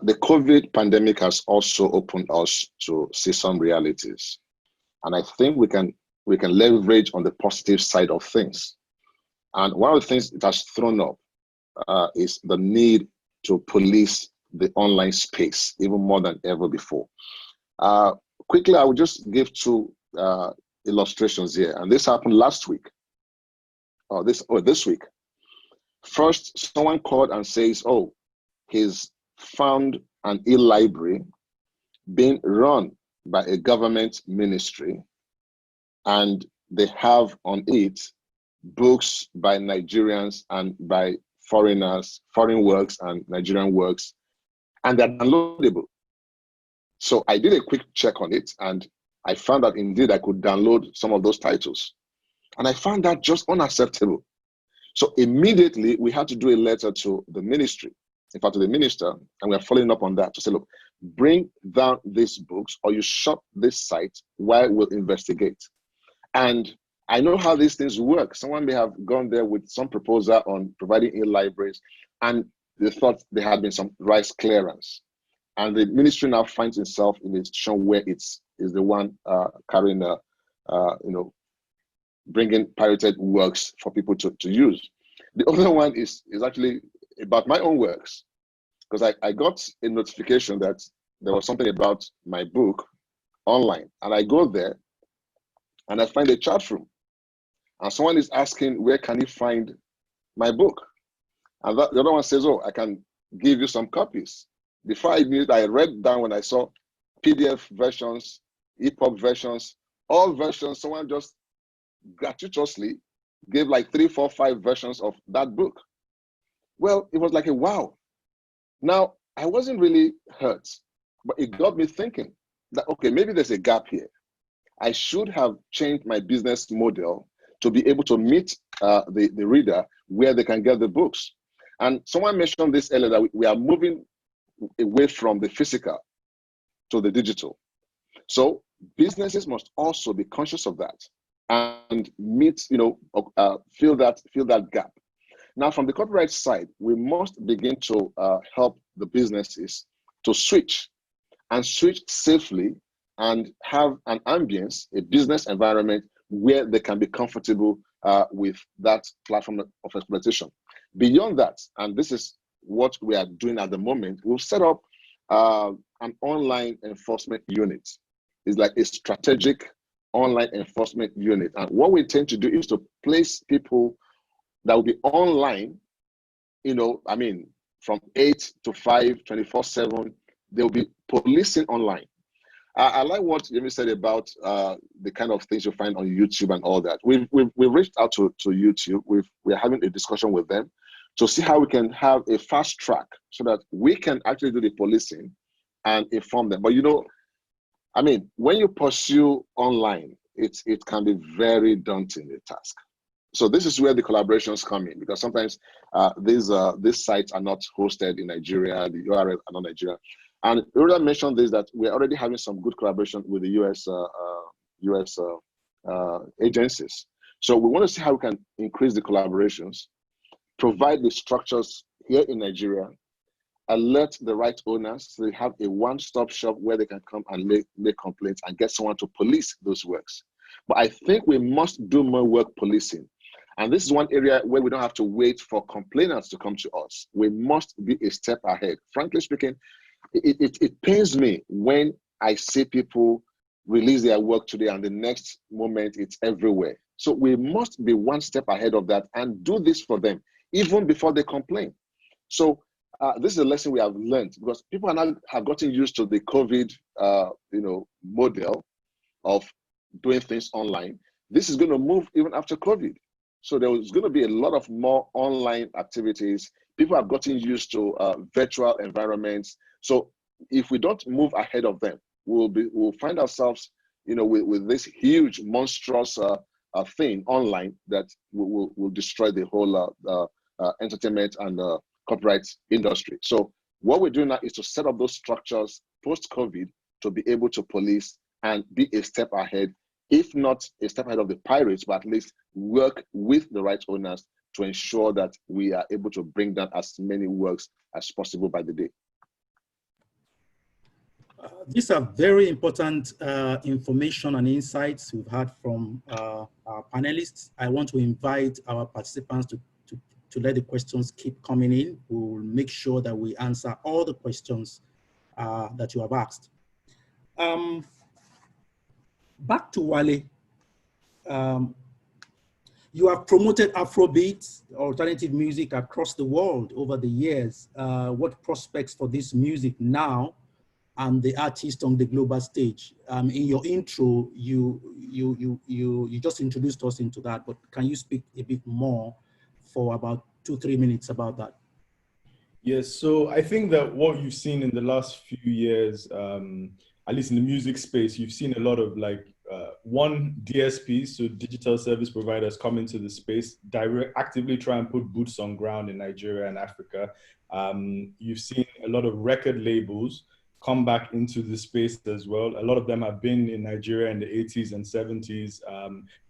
The COVID pandemic has also opened us to see some realities. And I think we can leverage on the positive side of things. And one of the things it has thrown up is the need to police the online space even more than ever before. Quickly, I will just give two illustrations here. And this happened last week, or this week. First, someone called and says, oh, he's found an e-library being run by a government ministry, and they have on it books by Nigerians and by foreigners, foreign works and Nigerian works, and they're downloadable. So I did a quick check on it, and I found that indeed I could download some of those titles. And I found that just unacceptable. So immediately we had to do a letter to the ministry, in fact, to the minister, and we are following up on that to say, look, bring down these books or you shut this site while we'll investigate. And I know how these things work. Someone may have gone there with some proposal on providing e-libraries, and they thought there had been some rights clearance. And the ministry now finds itself in a situation where is the one carrying bringing pirated works for people to use. The other one is actually about my own works, because I got a notification that there was something about my book online, and I go there and I find a chat room, and someone is asking, where can you find my book? And the other one says, oh, I can give you some copies. Before I knew it, I read down when I saw PDF versions, EPUB versions, all versions. Someone just gratuitously gave like 3, 4, 5 versions of that book. Well, it was like a wow. Now, I wasn't really hurt, but it got me thinking that, okay, maybe there's a gap here. I should have changed my business model to be able to meet the reader where they can get the books. And someone mentioned this earlier, that we are moving away from the physical to the digital. So businesses must also be conscious of that and meet, fill that gap. Now, from the copyright side, we must begin to help the businesses to switch safely and have an ambience, a business environment where they can be comfortable with that platform of exploitation. Beyond that, and this is what we are doing at the moment, we'll set up an online enforcement unit. It's like a strategic online enforcement unit. And what we intend to do is to place people that will be online, from 8 to 5, 24/7, they'll be policing online. I like what Yemi said about the kind of things you find on YouTube and all that. We've reached out to YouTube. We're having a discussion with them to see how we can have a fast track so that we can actually do the policing and inform them. But when you pursue online, it can be very daunting, a task. So this is where the collaborations come in, because sometimes these sites are not hosted in Nigeria, the URL are not Nigeria. And Ura mentioned this, that we're already having some good collaboration with the US agencies. So we want to see how we can increase the collaborations, provide the structures here in Nigeria, alert the right owners so they have a one-stop shop where they can come and make complaints and get someone to police those works. But I think we must do more work policing. And this is one area where we don't have to wait for complainants to come to us. We must be a step ahead. Frankly speaking, it pains me when I see people release their work today and the next moment it's everywhere. So we must be one step ahead of that and do this for them, even before they complain. So this is a lesson we have learned, because people have gotten used to the COVID model of doing things online. This is going to move even after COVID. So there's going to be a lot of more online activities. People have gotten used to virtual environments. So if we don't move ahead of them, we'll find ourselves, with this huge, monstrous thing online that will destroy the whole entertainment and copyright industry. So what we're doing now is to set up those structures post-COVID to be able to police and be a step ahead if not a step ahead of the pirates, but at least work with the rights owners to ensure that we are able to bring down as many works as possible by the day. These are very important information and insights we've had from our panelists. I want to invite our participants to let the questions keep coming in. We'll make sure that we answer all the questions that you have asked. Back to Wale. You have promoted Afrobeat, alternative music across the world over the years. What prospects for this music now and the artist on the global stage? In your intro, you just introduced us into that, but can you speak a bit more for about 2-3 minutes about that? Yes, so I think that what you've seen in the last few years, at least in the music space, you've seen a lot of one, DSPs, so digital service providers, come into the space, actively try and put boots on ground in Nigeria and Africa. You've seen a lot of record labels come back into the space as well. A lot of them have been in Nigeria in the 80s and 70s,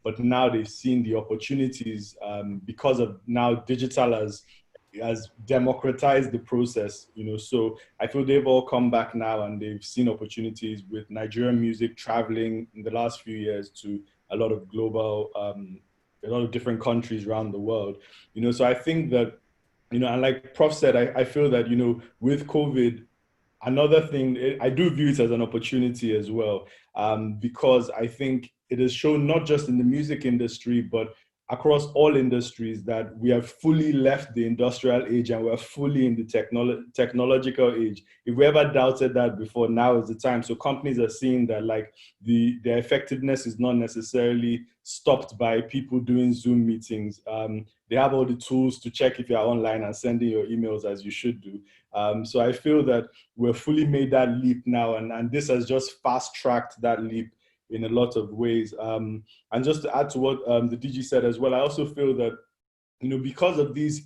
but now they've seen the opportunities because of now digital has democratized the process, so I feel they've all come back now and they've seen opportunities with Nigerian music traveling in the last few years to a lot of global, a lot of different countries around the world, so I think that, and like Prof said, I feel that, with COVID, another thing, I do view it as an opportunity as well, because I think it has shown not just in the music industry, but across all industries that we have fully left the industrial age and we're fully in the technological age. If we ever doubted that before, now is the time. So companies are seeing that their effectiveness is not necessarily stopped by people doing Zoom meetings. They have all the tools to check if you're online and sending your emails as you should do. So I feel that we've fully made that leap now, and this has just fast-tracked that leap in a lot of ways. And just to add to what the DG said as well, I also feel that, because of this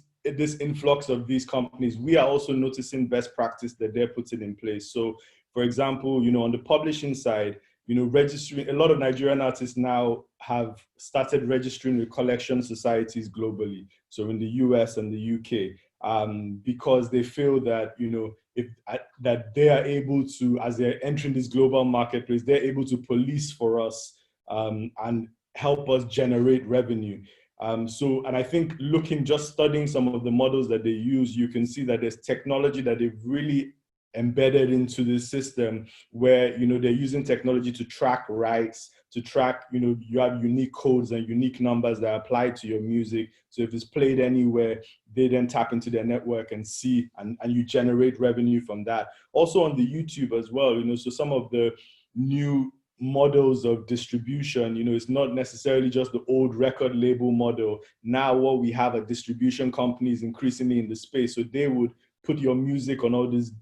influx of these companies, we are also noticing best practice that they're putting in place. So, for example, on the publishing side, registering, a lot of Nigerian artists now have started registering with collection societies globally. So in the US and the UK, because they feel that, that they are able to, as they're entering this global marketplace, they're able to police for us and help us generate revenue. And I think studying some of the models that they use, you can see that there's technology that they've really embedded into the system where, they're using technology to track rights, to track, you have unique codes and unique numbers that apply to your music. So if it's played anywhere, they then tap into their network and see, and you generate revenue from that. Also on the YouTube as well, so some of the new models of distribution, it's not necessarily just the old record label model. Now what we have are distribution companies increasingly in the space. So they would put your music on all these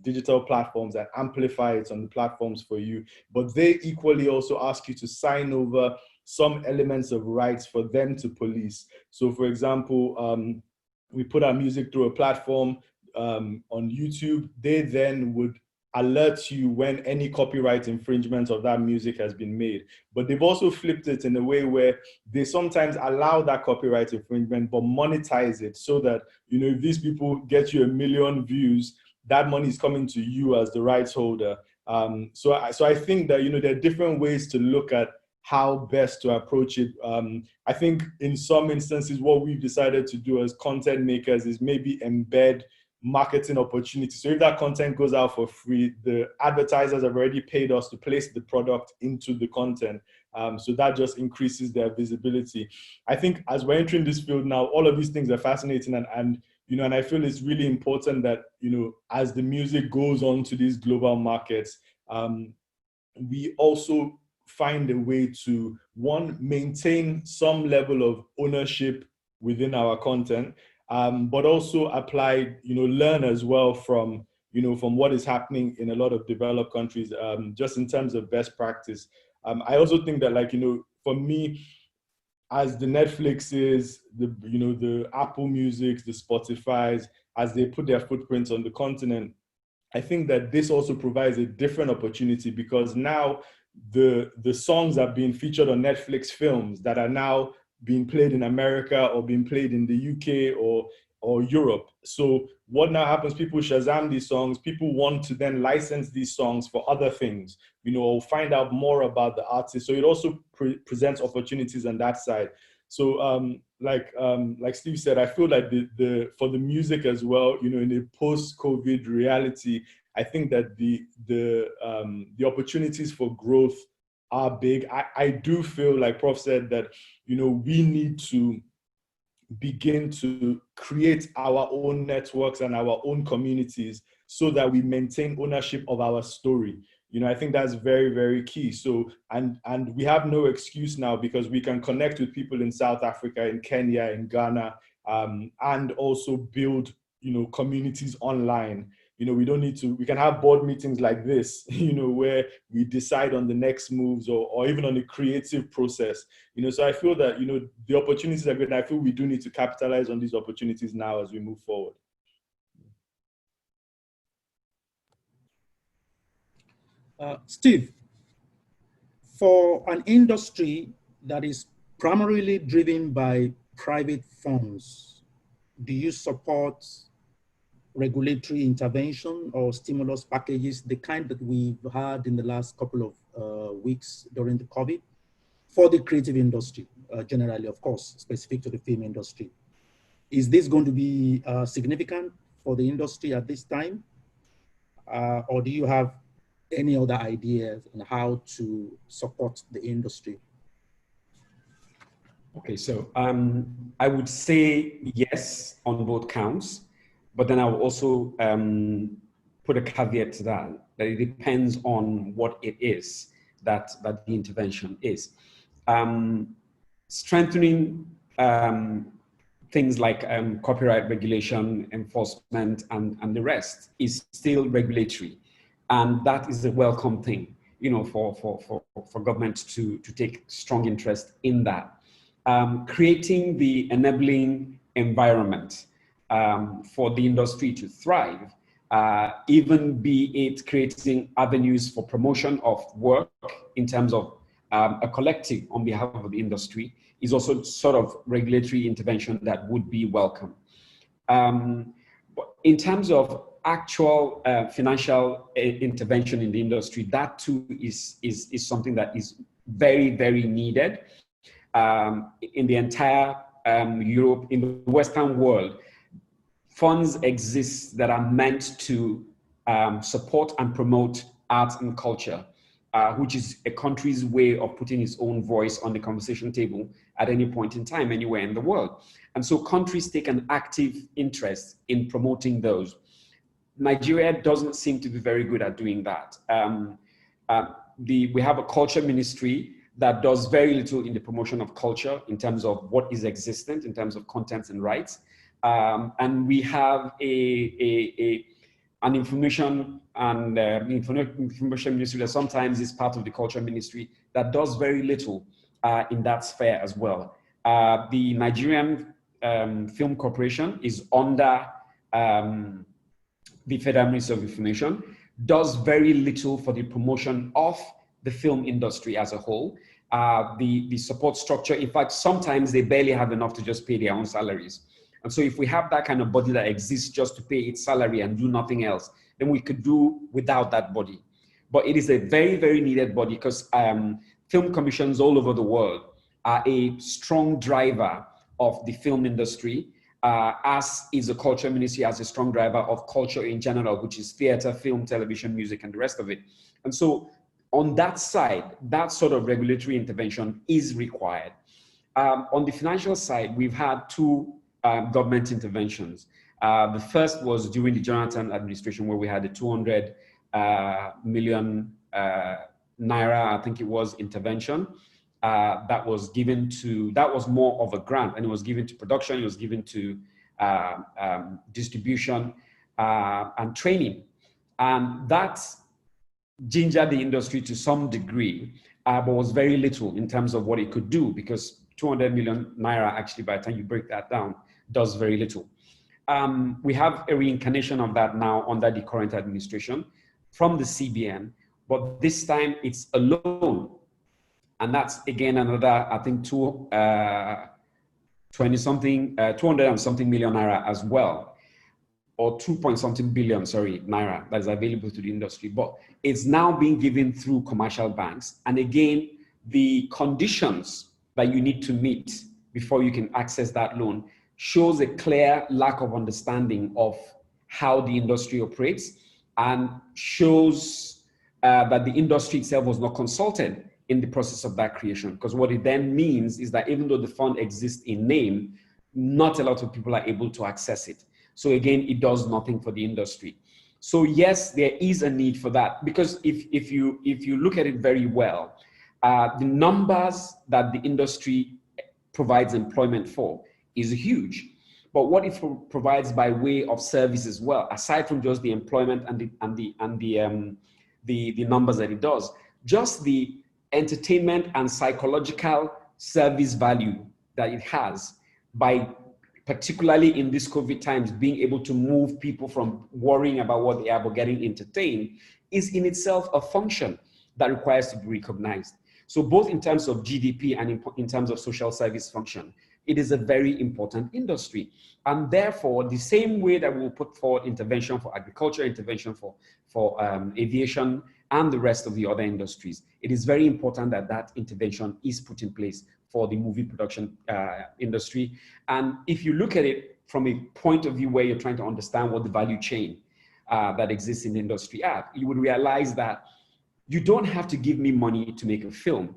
digital platforms and amplify it on the platforms for you. But they equally also ask you to sign over some elements of rights for them to police. So for example, we put our music through a platform on YouTube. They then would alert you when any copyright infringement of that music has been made. But they've also flipped it in a way where they sometimes allow that copyright infringement, but monetize it so that, if these people get you 1 million views, that money is coming to you as the rights holder. So I think that, there are different ways to look at how best to approach it. I think in some instances, what we've decided to do as content makers is maybe embed marketing opportunities. So if that content goes out for free, the advertisers have already paid us to place the product into the content. So that just increases their visibility. I think as we're entering this field now, all of these things are fascinating, and I feel it's really important that, as the music goes on to these global markets, we also find a way to, one, maintain some level of ownership within our content, but also apply, learn as well from what is happening in a lot of developed countries, just in terms of best practice. I also think that, for me, as the Netflixes, the Apple Musics, the Spotifys, as they put their footprints on the continent, I think that this also provides a different opportunity, because now, the songs that are being featured on Netflix films that are now being played in America or being played in the UK or Europe. So what now happens, people Shazam these songs, people want to then license these songs for other things, you know, or find out more about the artist. So it also presents opportunities on that side. So like Steve said, I feel like for the music as well, you know, in a post-COVID reality, I think that the opportunities for growth are big. I do feel like Prof said that, you know, we need to begin to create our own networks and our own communities so that we maintain ownership of our story. You know, I think that's very, very key. So, and we have no excuse now because we can connect with people in South Africa, in Kenya, in Ghana, and also build, you know, communities online. You know, we don't need to, we can have board meetings like this, you know, where we decide on the next moves or even on a creative process, you know. So I feel that, you know, the opportunities are good. And I feel we do need to capitalize on these opportunities now as we move forward. Steve, for an industry that is primarily driven by private funds, do you support regulatory intervention or stimulus packages, the kind that we've had in the last couple of weeks during the COVID, for the creative industry, generally, of course, specific to the film industry? Is this going to be significant for the industry at this time? Or do you have any other ideas on how to support the industry? Okay, so I would say yes on both counts, but then I will also put a caveat to that it depends on what it is that the intervention is. Strengthening things like copyright regulation, enforcement, and the rest is still regulatory. And that is a welcome thing, you know, for government to take strong interest in that. Creating the enabling environment for the industry to thrive, even be it creating avenues for promotion of work in terms of a collective on behalf of the industry, is also sort of regulatory intervention that would be welcome. But in terms of actual financial intervention in the industry, that too is something that is very, very needed. In the entire Europe, in the Western world, funds exist that are meant to support and promote arts and culture, which is a country's way of putting its own voice on the conversation table at any point in time, anywhere in the world. And so countries take an active interest in promoting those. Nigeria doesn't seem to be very good at doing that. We have a culture ministry that does very little in the promotion of culture in terms of what is existent, in terms of contents and rights. And we have an information and information ministry that sometimes is part of the culture ministry that does very little in that sphere as well. The Nigerian Film Corporation is under the Federal Ministry of Information, does very little for the promotion of the film industry as a whole. The support structure, in fact, sometimes they barely have enough to just pay their own salaries. And so if we have that kind of body that exists just to pay its salary and do nothing else, then we could do without that body. But it is a very, very needed body because film commissions all over the world are a strong driver of the film industry, as is the culture ministry as a strong driver of culture in general, which is theater, film, television, music, and the rest of it. And so on that side, that sort of regulatory intervention is required. On the financial side, we've had two government interventions. The first was during the Jonathan administration, where we had a 200 million naira, I think it was, intervention that was given to, that was more of a grant, and it was given to production, it was given to distribution and training. And that gingered the industry to some degree, but was very little in terms of what it could do, because 200 million naira, actually, by the time you break that down, does very little. We have a reincarnation of that now under the current administration from the CBN, but this time it's a loan. And that's again another, I think, 200 and something million naira as well, or 2-point-something billion, naira that is available to the industry. But it's now being given through commercial banks. And again, the conditions that you need to meet before you can access that loan shows a clear lack of understanding of how the industry operates, and shows that the industry itself was not consulted in the process of that creation. Because what it then means is that even though the fund exists in name, not a lot of people are able to access it. So again, it does nothing for the industry. So yes, there is a need for that, because if you look at it very well, the numbers that the industry provides employment for is huge. But what it provides by way of service as well, aside from just the employment and the numbers that it does, just the entertainment and psychological service value that it has, by particularly in these COVID times, being able to move people from worrying about what they are but getting entertained, is in itself a function that requires to be recognized. So both in terms of GDP and in terms of social service function, it is a very important industry. And therefore, the same way that we'll put forward intervention for agriculture, intervention for aviation, and the rest of the other industries, it is very important that that intervention is put in place for the movie production industry. And if you look at it from a point of view where you're trying to understand what the value chain that exists in the industry are, you would realize that you don't have to give me money to make a film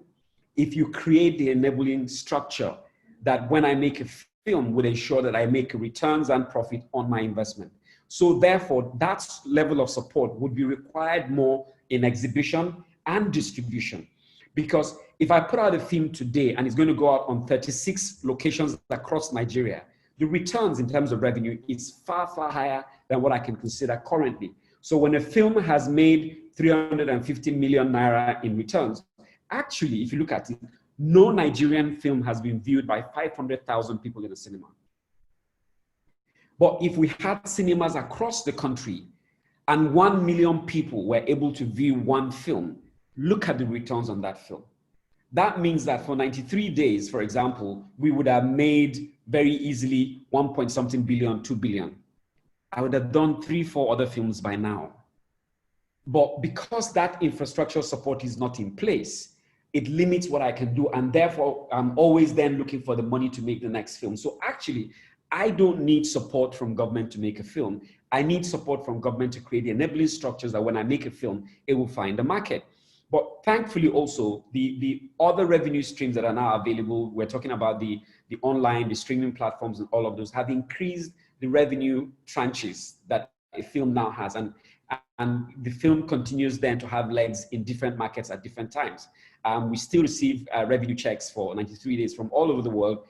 if you create the enabling structure that when I make a film would ensure that I make returns and profit on my investment. So therefore, that level of support would be required more in exhibition and distribution. Because if I put out a film today and it's going to go out on 36 locations across Nigeria, the returns in terms of revenue is far, far higher than what I can consider currently. So when a film has made 350 million naira in returns, actually, if you look at it, no Nigerian film has been viewed by 500,000 people in a cinema. But if we had cinemas across the country and 1 million people were able to view one film, look at the returns on that film. That means that for 93 days, for example, we would have made very easily 1-point-something billion, 2 billion. I would have done 3-4 other films by now. But because that infrastructure support is not in place, it limits what I can do. And therefore, I'm always then looking for the money to make the next film. So actually, I don't need support from government to make a film. I need support from government to create the enabling structures that when I make a film, it will find a market. But thankfully also, the other revenue streams that are now available, we're talking about the online, the streaming platforms and all of those, have increased the revenue tranches that a film now has. And the film continues then to have legs in different markets at different times. We still receive revenue checks for 93 days from all over the world,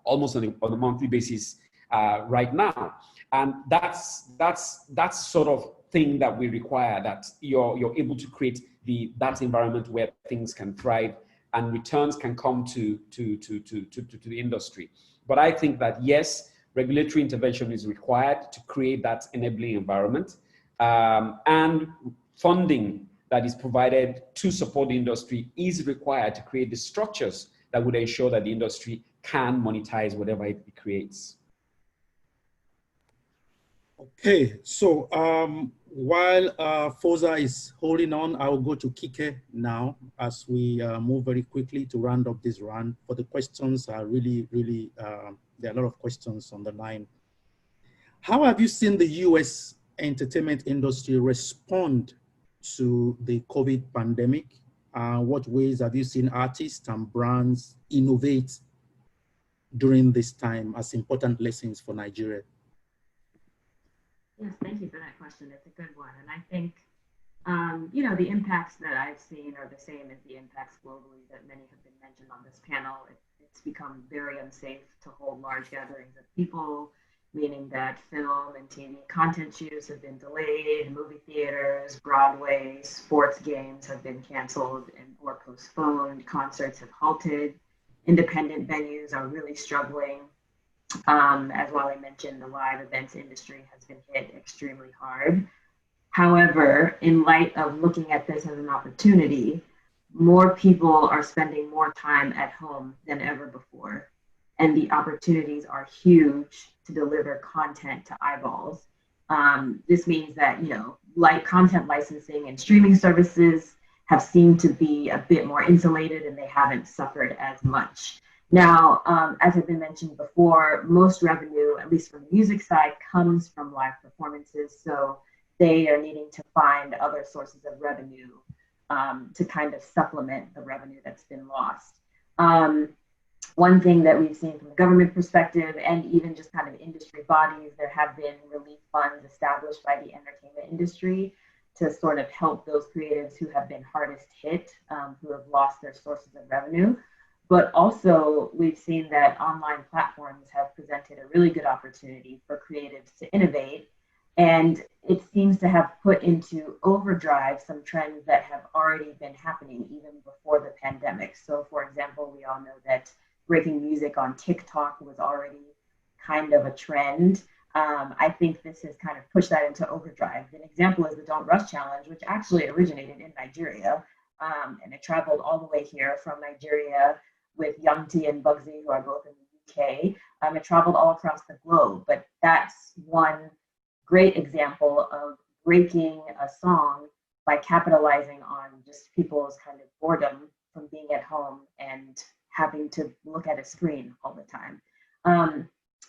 almost on a monthly basis right now. And that's sort of thing that we require, that you're able to create that environment where things can thrive and returns can come to the industry. But I think that yes, regulatory intervention is required to create that enabling environment, and funding that is provided to support the industry is required to create the structures that would ensure that the industry can monetize whatever it creates. Okay, so while Foza is holding on, I will go to Kike now as we move very quickly to round up this round. For the questions are really, there are a lot of questions on the line. How have you seen the US entertainment industry respond to the COVID pandemic? What ways have you seen artists and brands innovate during this time as important lessons for Nigeria? Yes, thank you for that question. It's a good one. And I think, you know, the impacts that I've seen are the same as the impacts globally that many have been mentioned on this panel. It's become very unsafe to hold large gatherings of people, meaning that film and TV content shoots have been delayed, movie theaters, Broadway, sports games have been canceled or postponed, concerts have halted, independent venues are really struggling. As Wale mentioned, the live events industry has been hit extremely hard. However, in light of looking at this as an opportunity, more people are spending more time at home than ever before. And the opportunities are huge to deliver content to eyeballs. This means that, like content licensing and streaming services have seemed to be a bit more insulated and they haven't suffered as much. Now, as has been mentioned before, most revenue, at least from the music side, comes from live performances. So they are needing to find other sources of revenue to kind of supplement the revenue that's been lost. One thing that we've seen from the government perspective and even just kind of industry bodies, there have been relief funds established by the entertainment industry to sort of help those creatives who have been hardest hit, who have lost their sources of revenue. But also we've seen that online platforms have presented a really good opportunity for creatives to innovate. And it seems to have put into overdrive some trends that have already been happening even before the pandemic. So for example, we all know that breaking music on TikTok was already kind of a trend. I think this has kind of pushed that into overdrive. An example is the Don't Rush Challenge, which actually originated in Nigeria. And it traveled all the way here from Nigeria with Young T and Bugsy, who are both in the UK. It traveled all across the globe, but that's one great example of breaking a song by capitalizing on just people's kind of boredom from being at home and having to look at a screen all the time.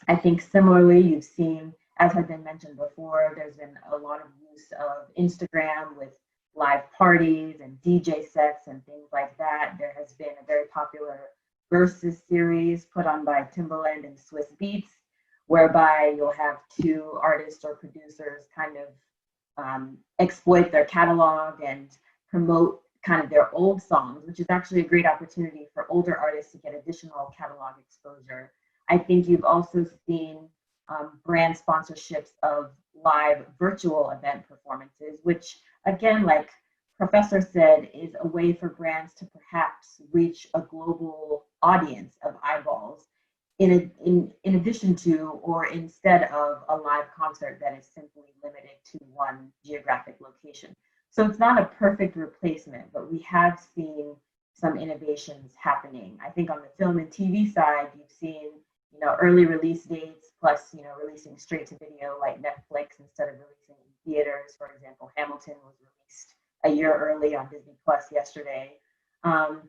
I think similarly, you've seen, as has been mentioned before, there's been a lot of use of Instagram with live parties and DJ sets and things like that. There has been a very popular Versus series put on by Timbaland and Swiss Beats, whereby you'll have two artists or producers kind of exploit their catalog and promote kind of their old songs, which is actually a great opportunity for older artists to get additional catalog exposure. I think you've also seen brand sponsorships of live virtual event performances, which again, like Professor said, is a way for brands to perhaps reach a global audience of eyeballs in addition to or instead of a live concert that is simply limited to one geographic location. So it's not a perfect replacement, but we have seen some innovations happening. I think on the film and TV side, you've seen, early release dates plus, releasing straight to video like Netflix instead of releasing in theaters. For example, Hamilton was released a year early on Disney Plus yesterday. And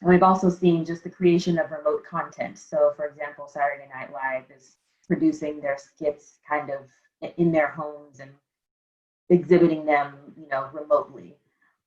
we've also seen just the creation of remote content. So for example, Saturday Night Live is producing their skits kind of in their homes and exhibiting them, remotely.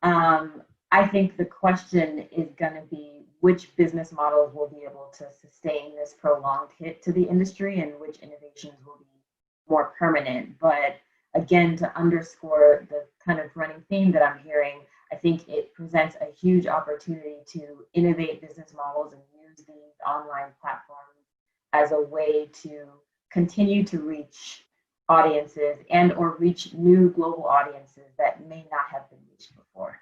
I think the question is going to be which business models will be able to sustain this prolonged hit to the industry and which innovations will be more permanent. But again, to underscore the kind of running theme that I'm hearing, I think it presents a huge opportunity to innovate business models and use these online platforms as a way to continue to reach audiences and or reach new global audiences that may not have been reached before.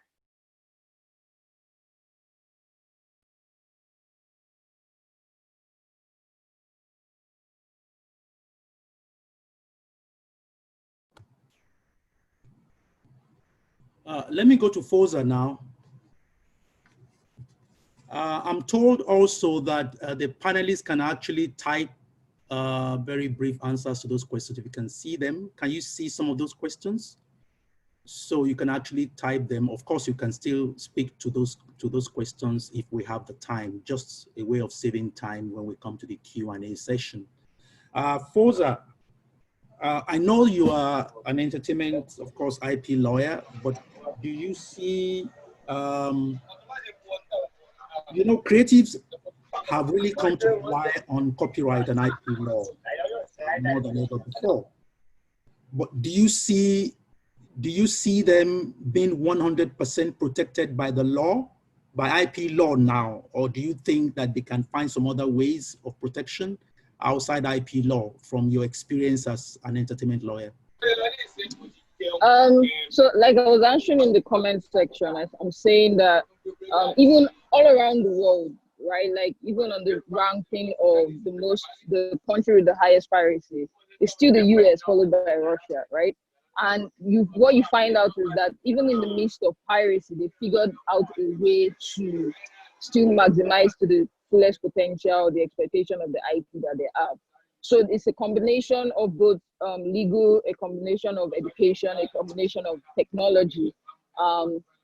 Let me go to Foza now. I'm told also that the panelists can actually type very brief answers to those questions if you can see them. Can you see some of those questions? So you can actually type them. Of course, you can still speak to those questions if we have the time, just a way of saving time when we come to the Q&A session. Foza, I know you are an entertainment, of course, IP lawyer, but do you see, creatives have really come to rely on copyright and IP law more than ever before. But do you see them being 100% protected by the law, by IP law now, or do you think that they can find some other ways of protection outside IP law from your experience as an entertainment lawyer? So like I was answering in the comment section, I'm saying that even all around the world, right? Like even on the ranking of the country with the highest piracy, it's still the US followed by Russia, right? And what you find out is that even in the midst of piracy, they figured out a way to still maximize to the fullest potential the exploitation of the IP that they have. So it's a combination of both legal, a combination of education, a combination of technology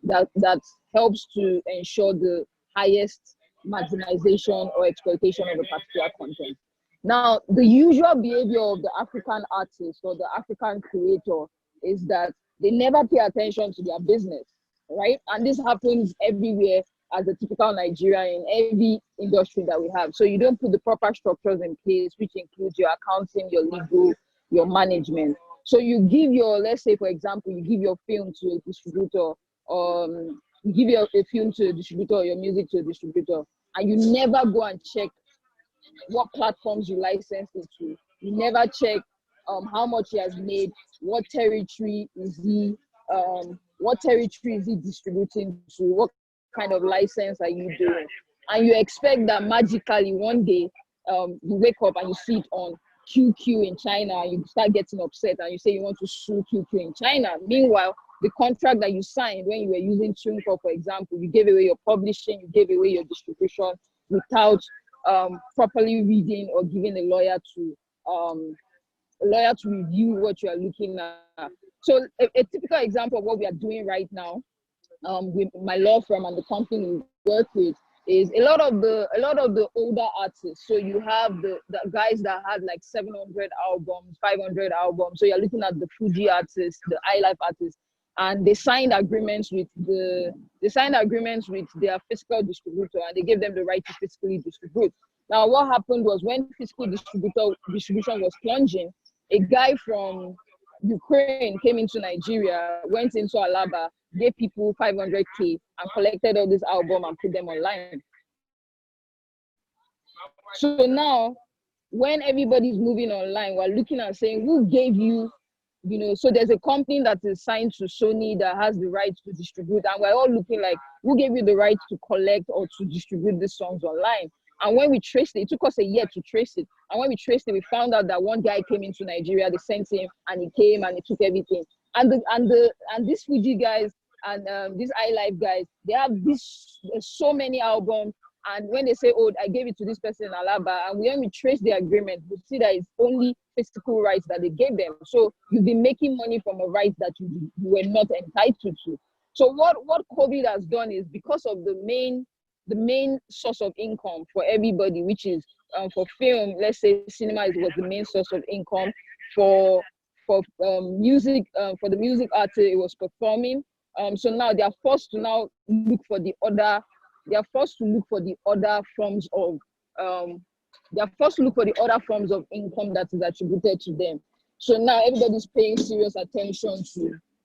that helps to ensure the highest maximization or exploitation of a particular content. Now, the usual behavior of the African artist or the African creator is that they never pay attention to their business, right? And this happens everywhere as a typical Nigerian in every industry that we have. So you don't put the proper structures in place, which includes your accounting, your legal, your management. So you give your, let's say, for example, you give your film to a distributor, you give your a film to a distributor or your music to a distributor, and you never go and check what platforms you license it to. You never check how much he has made, what territory is he distributing to, what kind of license are you doing? And you expect that magically one day you wake up and you see it on QQ in China, and you start getting upset and you say you want to sue QQ in China. Meanwhile, the contract that you signed when you were using TuneCore, for example, you gave away your publishing, you gave away your distribution without properly reading or giving a lawyer to review what you are looking at. So a typical example of what we are doing right now with my law firm and the company we work with is a lot of the older artists. So you have the guys that had like 700 albums, 500 albums. So you're looking at the Fuji artists, the iLife artists, and they signed agreements with their physical distributor, and they gave them the right to physically distribute. Now, what happened was when physical distribution was plunging, a guy from Ukraine came into Nigeria, went into Alaba, gave people 500K and collected all this album and put them online. So now, when everybody's moving online, we're looking at saying, who gave you, so there's a company that is signed to Sony that has the right to distribute, and we're all looking like, who gave you the right to collect or to distribute these songs online? And when we traced it took us a year to trace it. And when we traced it, we found out that one guy came into Nigeria, they sent him, and he came and he took everything. And these Fuji guys and these iLife guys, they have so many albums. And when they say, oh, I gave it to this person in Alaba, and when we trace the agreement, we see that it's only physical rights that they gave them. So you've been making money from a right that you were not entitled to. So what COVID has done is, because of the main source of income for everybody, which is for film, let's say cinema was the main source of income. For music, for the music artist, it was performing. So now they are forced to now look for the other. They are forced to look for the other forms of. They are forced to look for the other forms of income that is attributed to them. So now everybody's paying serious attention to.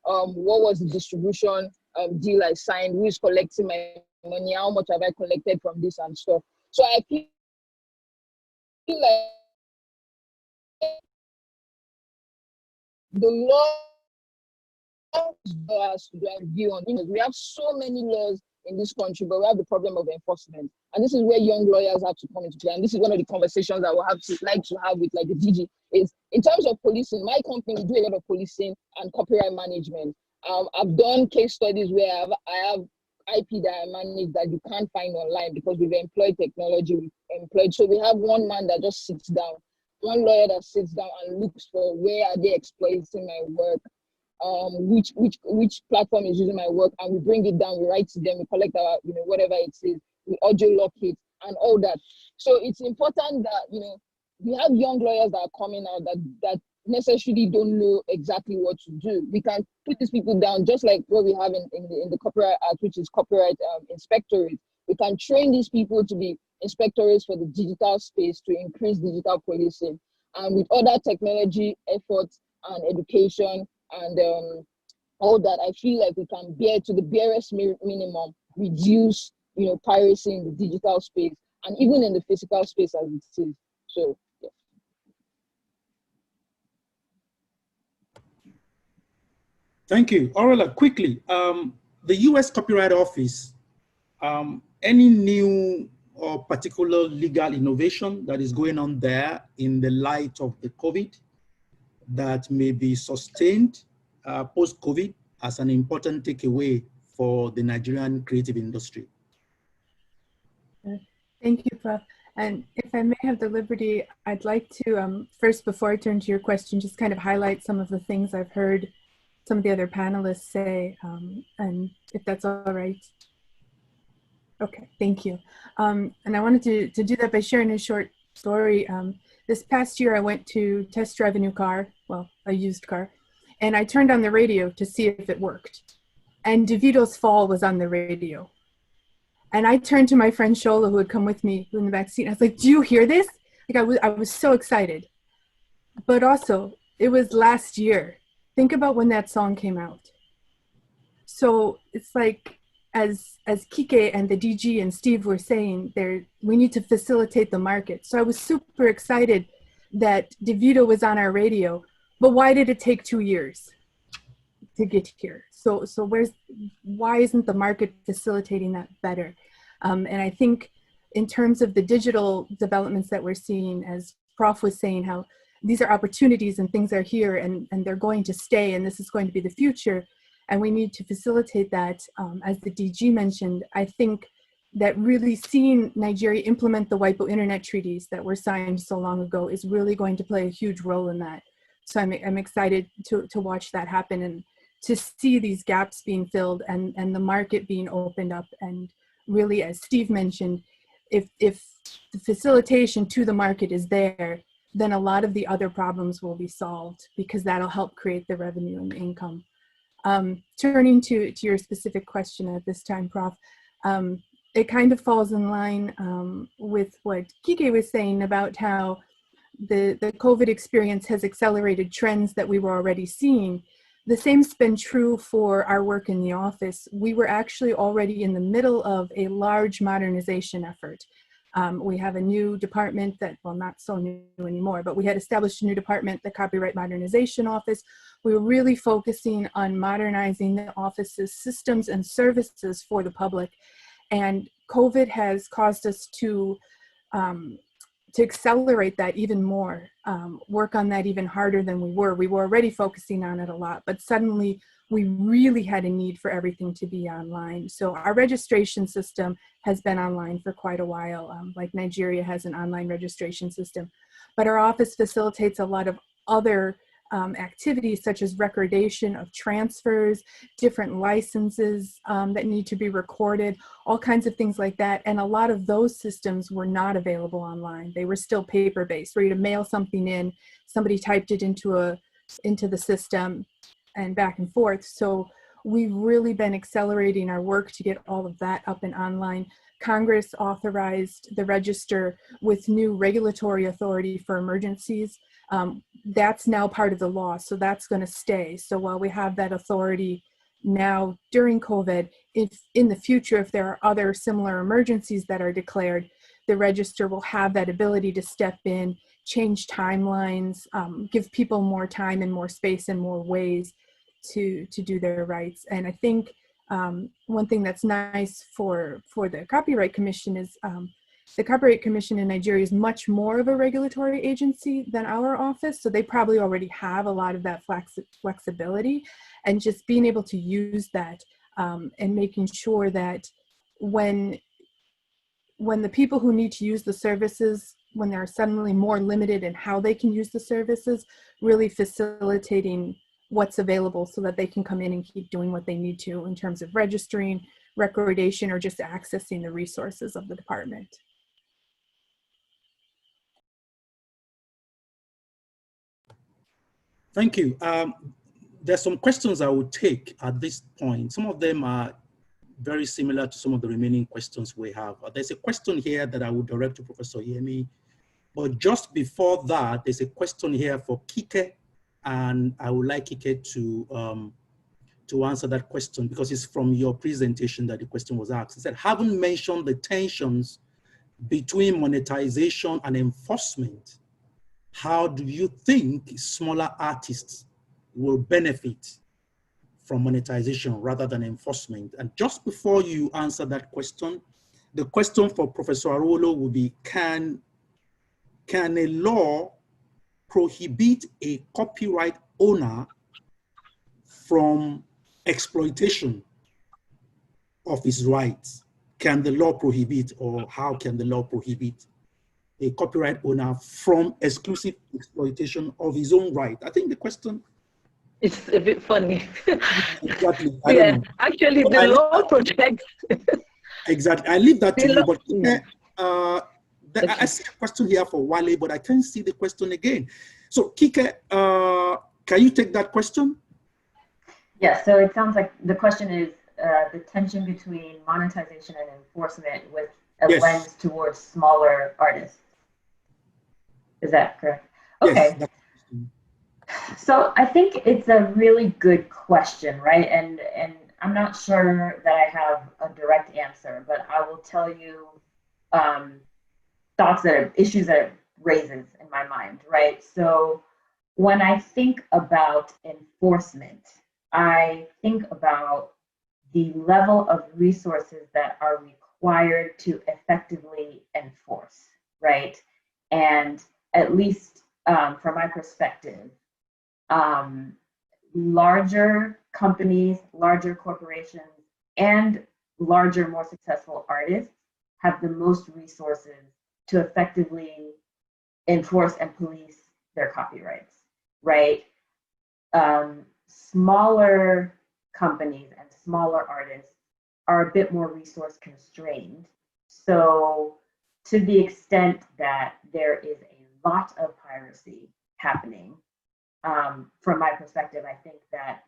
What was the distribution deal I signed? Who is collecting my money? How much have I collected from this and stuff? So I feel like the law has to have view on. We have so many laws in this country, but we have the problem of enforcement, and this is where young lawyers have to come into play. And this is one of the conversations that we'll have to have with like the DG. Is in terms of policing. My company, we do a lot of policing and copyright management. I've done case studies where I have IP that I manage that you can't find online because we've employed technology. So we have one man that just sits down, one lawyer that sits down and looks for where are they exploiting my work, which platform is using my work, and we bring it down, we write to them, we collect our, whatever it is, we audio lock it and all that. So it's important that, we have young lawyers that are coming out that necessarily don't know exactly what to do. We can put these people down, just like what we have in the Copyright Act, which is copyright inspectorate. We can train these people to be inspectorates for the digital space to increase digital policing, and with other technology efforts and education and all that, I feel like we can bear to the barest minimum, reduce piracy in the digital space and even in the physical space as it is. So yeah. Thank you. Aurela, quickly, the US Copyright Office, any new or particular legal innovation that is going on there in the light of the COVID? that may be sustained post-COVID as an important takeaway for the Nigerian creative industry? Thank you, Prof. And if I may have the liberty, I'd like to, first, before I turn to your question, just kind of highlight some of the things I've heard some of the other panelists say, and if that's all right. Okay, thank you. And I wanted to do that by sharing a short story. This past year, I went to test drive a new car, well, a used car, and I turned on the radio to see if it worked. And DeVito's Fall was on the radio. And I turned to my friend Shola, who had come with me in the back seat. I was like, do you hear this? Like I was so excited. But also, it was last year. Think about when that song came out. So it's like, as Kike and the DG and Steve were saying, we need to facilitate the market. So I was super excited that DeVito was on our radio, but why did it take 2 years to get here? So why isn't the market facilitating that better? And I think in terms of the digital developments that we're seeing, as Prof was saying, how these are opportunities and things are here and they're going to stay and this is going to be the future. And we need to facilitate that. As the DG mentioned, I think that really seeing Nigeria implement the WIPO internet treaties that were signed so long ago is really going to play a huge role in that. So I'm excited to watch that happen and to see these gaps being filled and the market being opened up. And really, as Steve mentioned, if the facilitation to the market is there, then a lot of the other problems will be solved because that'll help create the revenue and the income. Turning to your specific question at this time, Prof, it kind of falls in line with what Kike was saying about how the COVID experience has accelerated trends that we were already seeing. The same's been true for our work in the office. We were actually already in the middle of a large modernization effort. We have a new department that, well, not so new anymore, but we had established a new department, the Copyright Modernization Office. We were really focusing on modernizing the office's systems and services for the public. And COVID has caused us to accelerate that even more, work on that even harder than we were. We were already focusing on it a lot, but suddenly we really had a need for everything to be online. So our registration system has been online for quite a while, like Nigeria has an online registration system. But our office facilitates a lot of other activities such as recordation of transfers, different licenses that need to be recorded, all kinds of things like that. And a lot of those systems were not available online. They were still paper-based, where you'd mail something in, somebody typed it into the system and back and forth. So we've really been accelerating our work to get all of that up and online. Congress authorized the register with new regulatory authority for emergencies. That's now part of the law, so that's going to stay. So while we have that authority now during COVID, if in the future, if there are other similar emergencies that are declared, the register will have that ability to step in, change timelines, give people more time and more space and more ways to do their rights. And I think one thing that's nice for the Copyright Commission is the Copyright Commission in Nigeria is much more of a regulatory agency than our office. So they probably already have a lot of that flexibility, and just being able to use that and making sure that when the people who need to use the services, when they're suddenly more limited in how they can use the services, really facilitating what's available so that they can come in and keep doing what they need to in terms of registering, recordation, or just accessing the resources of the department. Thank you. There's some questions I will take at this point. Some of them are very similar to some of the remaining questions we have. There's a question here that I will direct to Professor Yemi, but just before that, there's a question here for Kike, and I would like Kike to answer that question because it's from your presentation that the question was asked. It said, having mentioned the tensions between monetization and enforcement, how do you think smaller artists will benefit from monetization rather than enforcement? And just before you answer that question, the question for Professor Arolo will be, can a law prohibit a copyright owner from exploitation of his rights? Can the law prohibit, or how can the law prohibit a copyright owner from exclusive exploitation of his own right? I think the question... It's a bit funny. Exactly. I Yeah, don't know. actually, But the law protects. Exactly. I leave that to you. But Okay. I see a question here for Wale, but I can't see the question again. So, Kike, can you take that question? Yeah, so it sounds like the question is the tension between monetization and enforcement with a lens towards smaller artists. Is that correct? Okay. Yes, so I think it's a really good question, right? And I'm not sure that I have a direct answer, but I will tell you issues that it raises in my mind, right? So when I think about enforcement, I think about the level of resources that are required to effectively enforce, right? And at least from my perspective, larger companies, larger corporations, and larger, more successful artists have the most resources to effectively enforce and police their copyrights, right? Smaller companies and smaller artists are a bit more resource constrained. So to the extent that there is a lot of piracy happening, from my perspective, I think that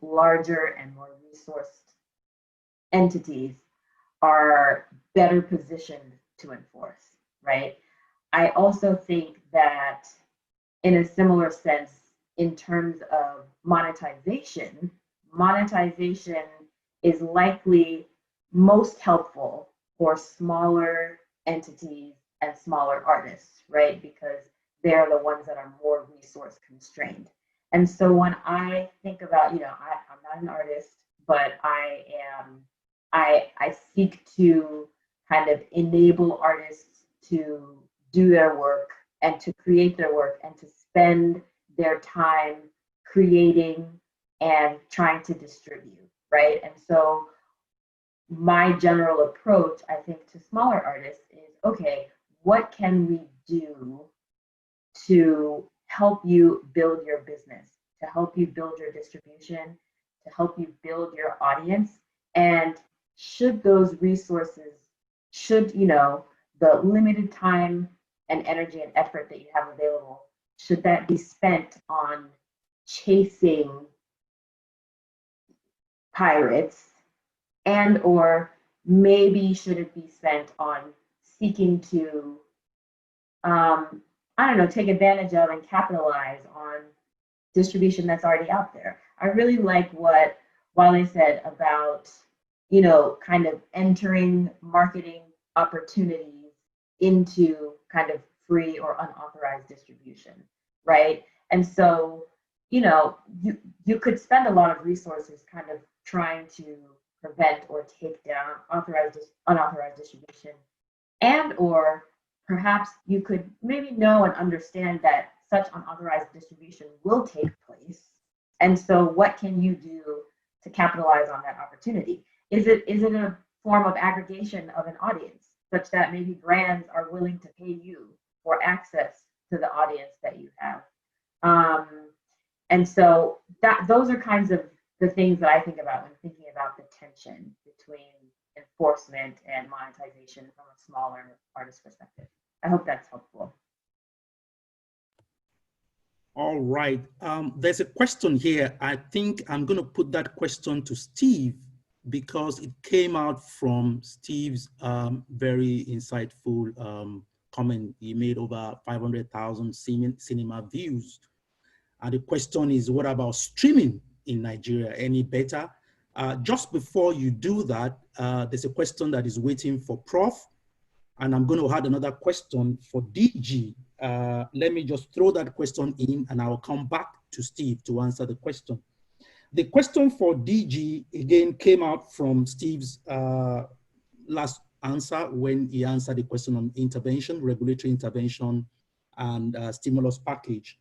larger and more resourced entities are better positioned to enforce, right? I also think that in a similar sense, in terms of monetization, monetization is likely most helpful for smaller entities and smaller artists, right? Because they're the ones that are more resource constrained. And so when I think about, I'm not an artist, but I seek to kind of enable artists to do their work and to create their work and to spend their time creating and trying to distribute, right? And so my general approach, I think, to smaller artists is, okay, what can we do to help you build your business, to help you build your distribution, to help you build your audience? And should those resources, the limited time and energy and effort that you have available, should that be spent on chasing pirates, and or maybe should it be spent on seeking to take advantage of and capitalize on distribution that's already out there? I really like what Wale said about, kind of entering marketing opportunities into kind of free or unauthorized distribution, right? And so, you could spend a lot of resources kind of trying to prevent or take down unauthorized distribution, and or perhaps you could maybe know and understand that such unauthorized distribution will take place. And so what can you do to capitalize on that opportunity? Is it a form of aggregation of an audience such that maybe brands are willing to pay you for access to the audience that you have? And so those are kinds of the things that I think about when thinking about the tension between enforcement and monetization from a smaller artist perspective. I hope that's helpful. All right. There's a question here. I think I'm going to put that question to Steve because it came out from Steve's very insightful comment. He made over 500,000 cinema views. And the question is, what about streaming in Nigeria? Any better? Just before you do that, there's a question that is waiting for Prof. And I'm going to add another question for DG. Let me just throw that question in and I'll come back to Steve to answer the question. The question for DG, again, came out from Steve's last answer when he answered the question on intervention, regulatory intervention and stimulus package.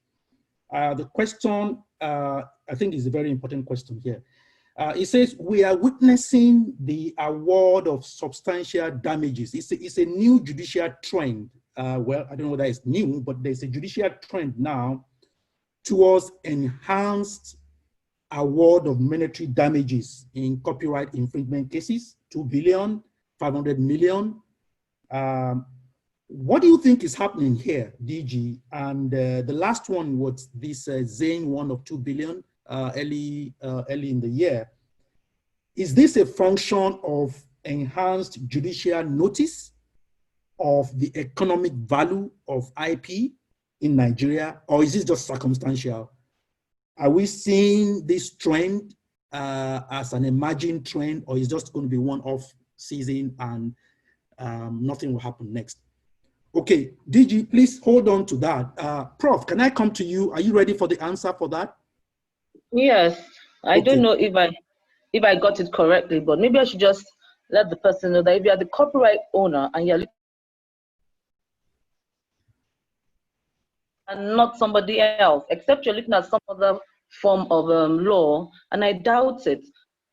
The question, I think, is a very important question here. It says, we are witnessing the award of substantial damages. It's a new judicial trend. Well, I don't know whether it's new, but there's a judicial trend now towards enhanced award of monetary damages in copyright infringement cases, 2 billion, 500 million. What do you think is happening here, DG? And the last one was this Zane one of 2 billion early in the year. Is this a function of enhanced judicial notice of the economic value of IP in Nigeria, or is this just circumstantial? Are we seeing this trend as an emerging trend, or is it just going to be one-off season and nothing will happen next? Okay, DG, please hold on to that. Prof, can I come to you? Are you ready for the answer for that? Yes, I Okay. don't know if I got it correctly, but maybe I should just let the person know that if you are the copyright owner and you're and not somebody else, except you're looking at some other form of law, and I doubt it.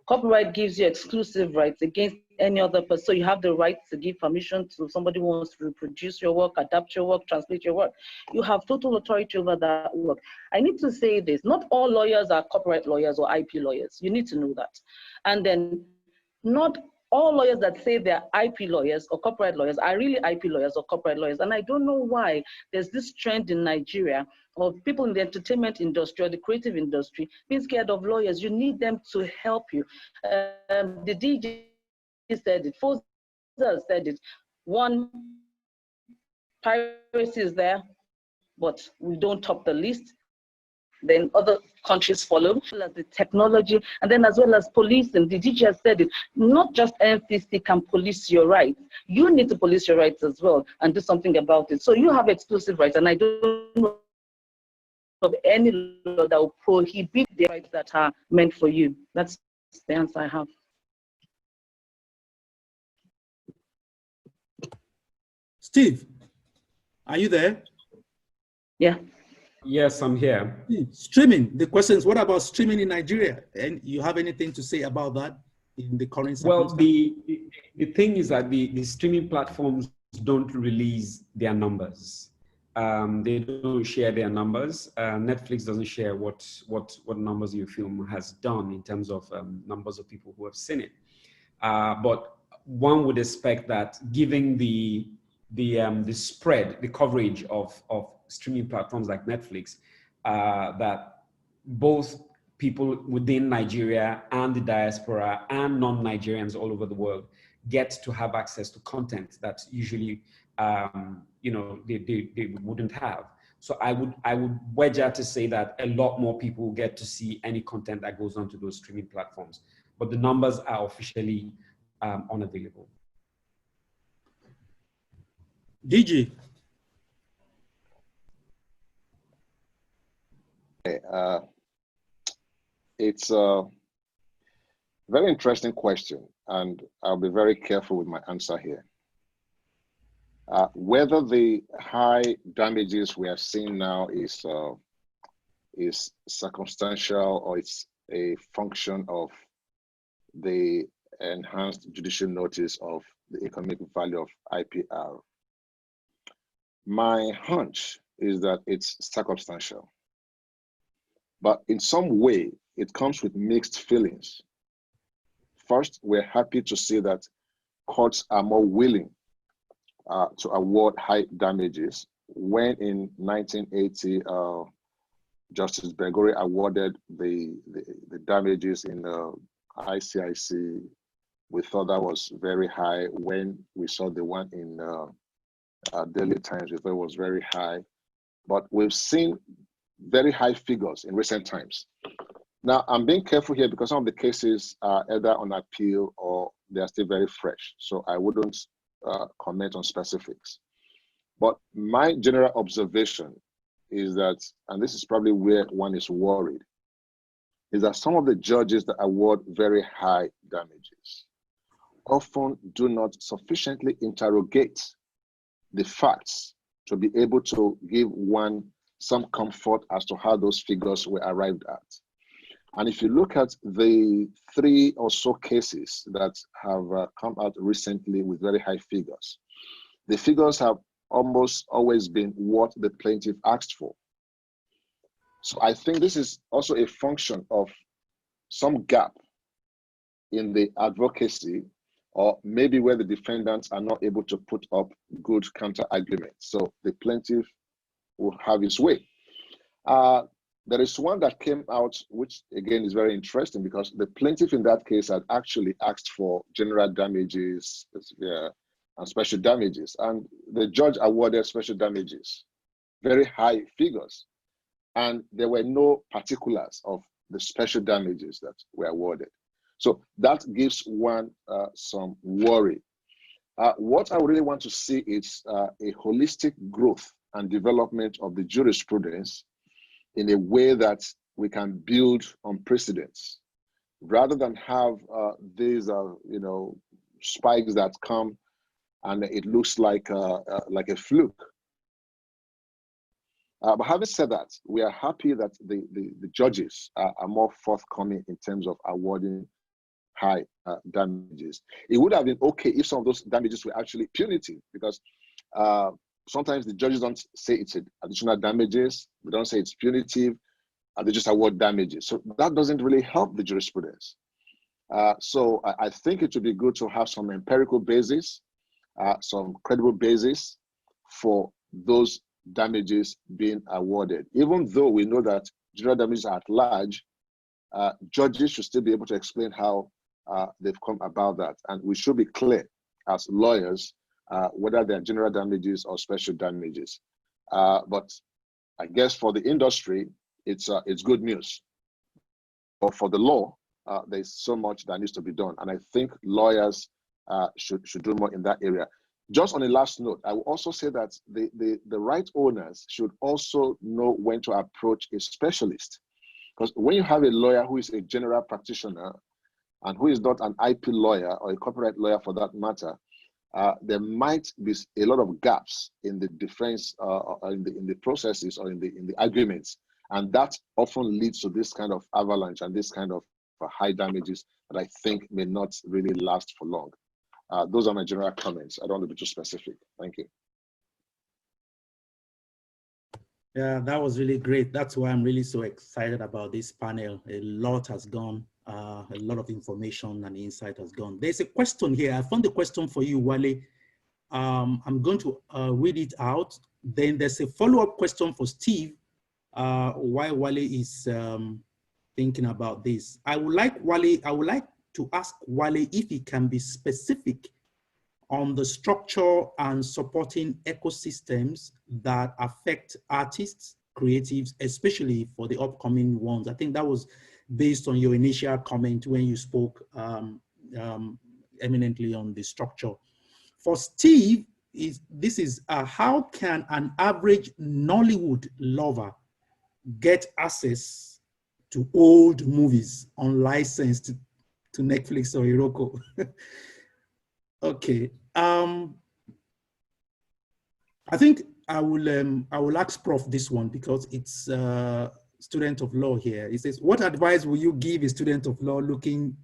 Copyright gives you exclusive rights against any other person. So you have the right to give permission to somebody who wants to reproduce your work, adapt your work, translate your work. You have total authority over that work. I need to say this, not all lawyers are copyright lawyers or IP lawyers. You need to know that. And then not all lawyers that say they're IP lawyers or copyright lawyers are really IP lawyers or copyright lawyers. And I don't know why there's this trend in Nigeria of people in the entertainment industry or the creative industry being scared of lawyers. You need them to help you. The DJ said it, Foza said it. One, piracy is there, but we don't top the list. Then other countries follow, as well as the technology, and then as well as policing. The DG has said it, not just NCC can police your rights, you need to police your rights as well and do something about it. So you have exclusive rights, and I don't know of any law that will prohibit the rights that are meant for you. That's the answer I have. Steve, are you there? Yeah. Yes, I'm here. Streaming, the question is, what about streaming in Nigeria? And you have anything to say about that in the current circumstance? Well, the thing is that the streaming platforms don't release their numbers. They don't share their numbers. Netflix doesn't share what numbers your film has done in terms of numbers of people who have seen it. But one would expect that, given the spread, the coverage of streaming platforms like Netflix, that both people within Nigeria and the diaspora and non-Nigerians all over the world get to have access to content that usually they wouldn't have. So I would wager to say that a lot more people get to see any content that goes onto those streaming platforms, but the numbers are officially unavailable. DG. It's a very interesting question, and I'll be very careful with my answer here. Whether the high damages we are seeing now is circumstantial or it's a function of the enhanced judicial notice of the economic value of IPR, my hunch is that it's circumstantial. But in some way, it comes with mixed feelings. First, we're happy to see that courts are more willing to award high damages. When in 1980, Justice Begore awarded the damages in the ICIC, we thought that was very high. When we saw the one in Daily Times, we thought it was very high. But we've seen very high figures in recent times. Now, I'm being careful here because some of the cases are either on appeal or they are still very fresh. So I wouldn't comment on specifics. But my general observation is that, and this is probably where one is worried, is that some of the judges that award very high damages often do not sufficiently interrogate the facts to be able to give one some comfort as to how those figures were arrived at. And if you look at the 3 or so cases that have come out recently with very high figures, the figures have almost always been what the plaintiff asked for. So I think this is also a function of some gap in the advocacy, or maybe where the defendants are not able to put up good counter arguments. So the plaintiff will have his way. There is one that came out, which again is very interesting, because the plaintiff in that case had actually asked for general damages and special damages, and the judge awarded special damages, very high figures, and there were no particulars of the special damages that were awarded. So that gives one some worry. What I really want to see is a holistic growth and development of the jurisprudence in a way that we can build on precedents, rather than have these spikes that come and it looks like a fluke. But having said that, we are happy that the judges are more forthcoming in terms of awarding high damages. It would have been okay if some of those damages were actually punitive, because sometimes the judges don't say it's additional damages, they don't say it's punitive, and they just award damages. So that doesn't really help the jurisprudence. So I think it would be good to have some empirical basis, some credible basis for those damages being awarded. Even though we know that general damages are at large, judges should still be able to explain how they've come about that. And we should be clear as lawyers whether they're general damages or special damages. But I guess for the industry, it's good news. But for the law, there's so much that needs to be done. And I think lawyers should do more in that area. Just on a last note, I will also say that the right owners should also know when to approach a specialist. Because when you have a lawyer who is a general practitioner and who is not an IP lawyer or a copyright lawyer for that matter, there might be a lot of gaps in the defense, in the processes, or in the arguments, and that often leads to this kind of avalanche and this kind of high damages that I think may not really last for long. Those are my general comments. I don't want to be too specific. Thank you. Yeah, that was really great. That's why I'm really so excited about this panel. A lot has gone, a lot of information and insight has gone. There's a question here. I found a question for you, Wale. I'm going to read it out. Then there's a follow-up question for Steve, while Wale is thinking about this. I would like to ask Wale if he can be specific on the structure and supporting ecosystems that affect artists, creatives, especially for the upcoming ones. I think that was based on your initial comment when you spoke eminently on the structure. For Steve, how can an average Nollywood lover get access to old movies unlicensed to Netflix or Iroko? Okay, I think I will ask Prof this one because it's a student of law here. He says, what advice will you give a student of law looking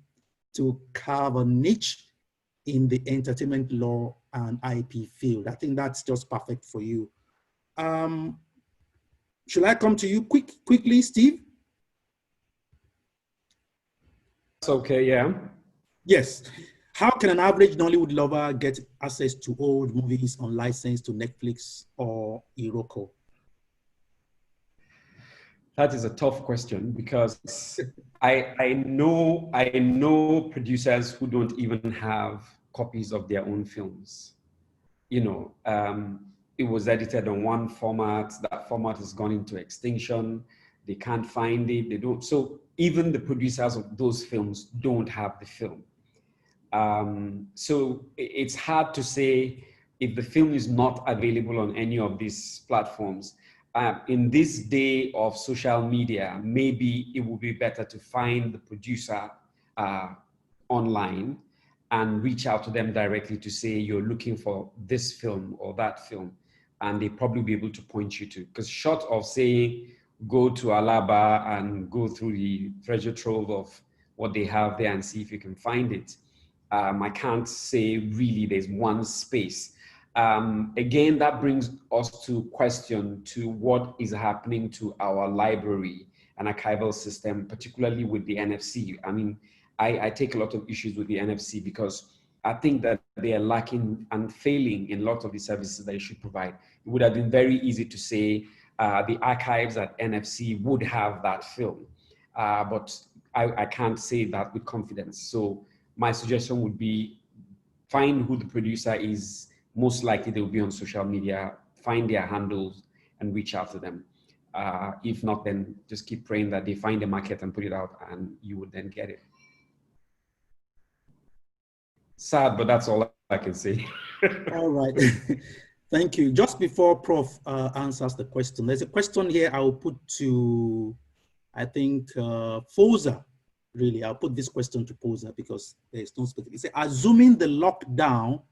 to carve a niche in the entertainment law and IP field? I think that's just perfect for you. Should I come to you quickly, Steve? That's okay, yeah. Yes. How can an average Nollywood lover get access to old movies unlicensed to Netflix or Iroko? That is a tough question because I know producers who don't even have copies of their own films. You know, it was edited on one format, that format has gone into extinction, they can't find it, they don't. So even the producers of those films don't have the film. So it's hard to say if the film is not available on any of these platforms. In this day of social media, maybe it would be better to find the producer online and reach out to them directly to say you're looking for this film or that film. and they probably be able to point you to. Because short of saying, go to Alaba and go through the treasure trove of what they have there and see if you can find it, I can't say really there's one space. Again, that brings us to question to what is happening to our library and archival system, particularly with the NFC. I mean, I take a lot of issues with the NFC because I think that they are lacking and failing in a lot of the services they should provide. It would have been very easy to say the archives at NFC would have that film, but I can't say that with confidence. So my suggestion would be find who the producer is. Most likely they will be on social media, find their handles and reach out to them. If not, then just keep praying that they find the market and put it out and you would then get it. Sad, but that's all I can say. All right. Thank you. Just before Prof answers the question, there's a question here I will put to, I think, Fosa. Really, I'll put this question to Fosa because there's no specific. It's assuming the lockdown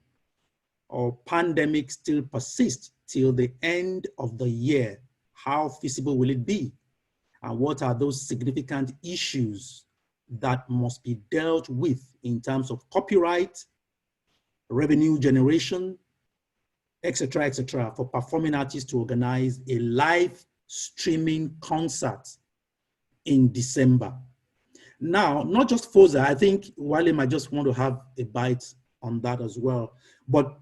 or pandemic still persists till the end of the year, how feasible will it be? And what are those significant issues that must be dealt with in terms of copyright, revenue generation, etc., for performing artists to organize a live streaming concert in December? Now, not just Fosa, I think Wale might just want to have a bite on that as well. But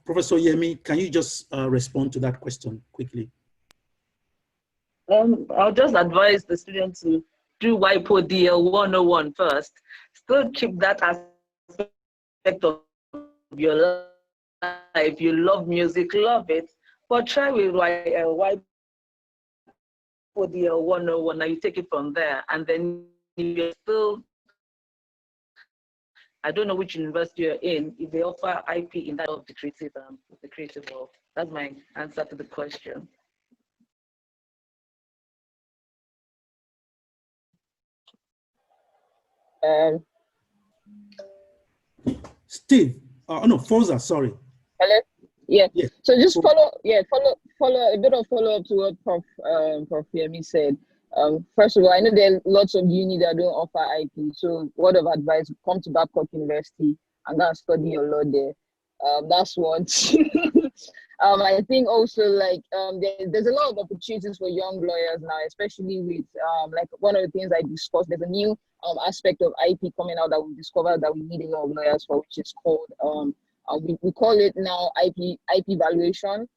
Professor Yemi, can you just respond to that question quickly? I'll just advise the students to do WIPO DL 101 first. Still keep that aspect of your life. You love music, love it, but try with WIPO DL 101. Now you take it from there, and then you're still, I don't know which university you're in, if they offer IP in that of the creative world. That's my answer to the question. Steve, no, Fosa, sorry. Hello? Yeah. Yes. So just follow a bit of follow-up to what Prof Yemi said. First of all, I know there are lots of uni that don't offer IP. So word of advice, come to Babcock University and go and study your law there. That's one. I think also there's a lot of opportunities for young lawyers now, especially with like one of the things I discussed, there's a new aspect of IP coming out that we discovered that we need a lot of lawyers for, which is called we call it now IP valuation,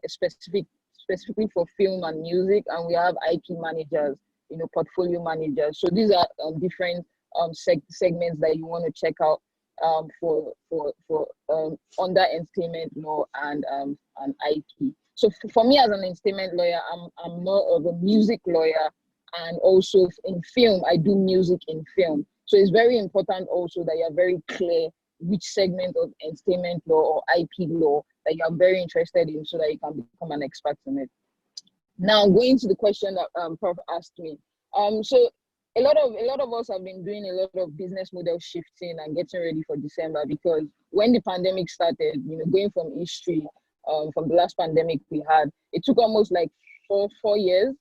specifically for film and music, and we have IP managers, portfolio managers. So these are different segments that you want to check out for under entertainment law and IP. So for me as an entertainment lawyer, I'm more of a music lawyer, and also in film, I do music in film. So it's very important also that you're very clear which segment of entertainment law or IP law that you are very interested in, so that you can become an expert in it. Now, going to the question that Prof asked me. So a lot of us have been doing a lot of business model shifting and getting ready for December, because when the pandemic started, going from history, from the last pandemic we had, it took almost like four years,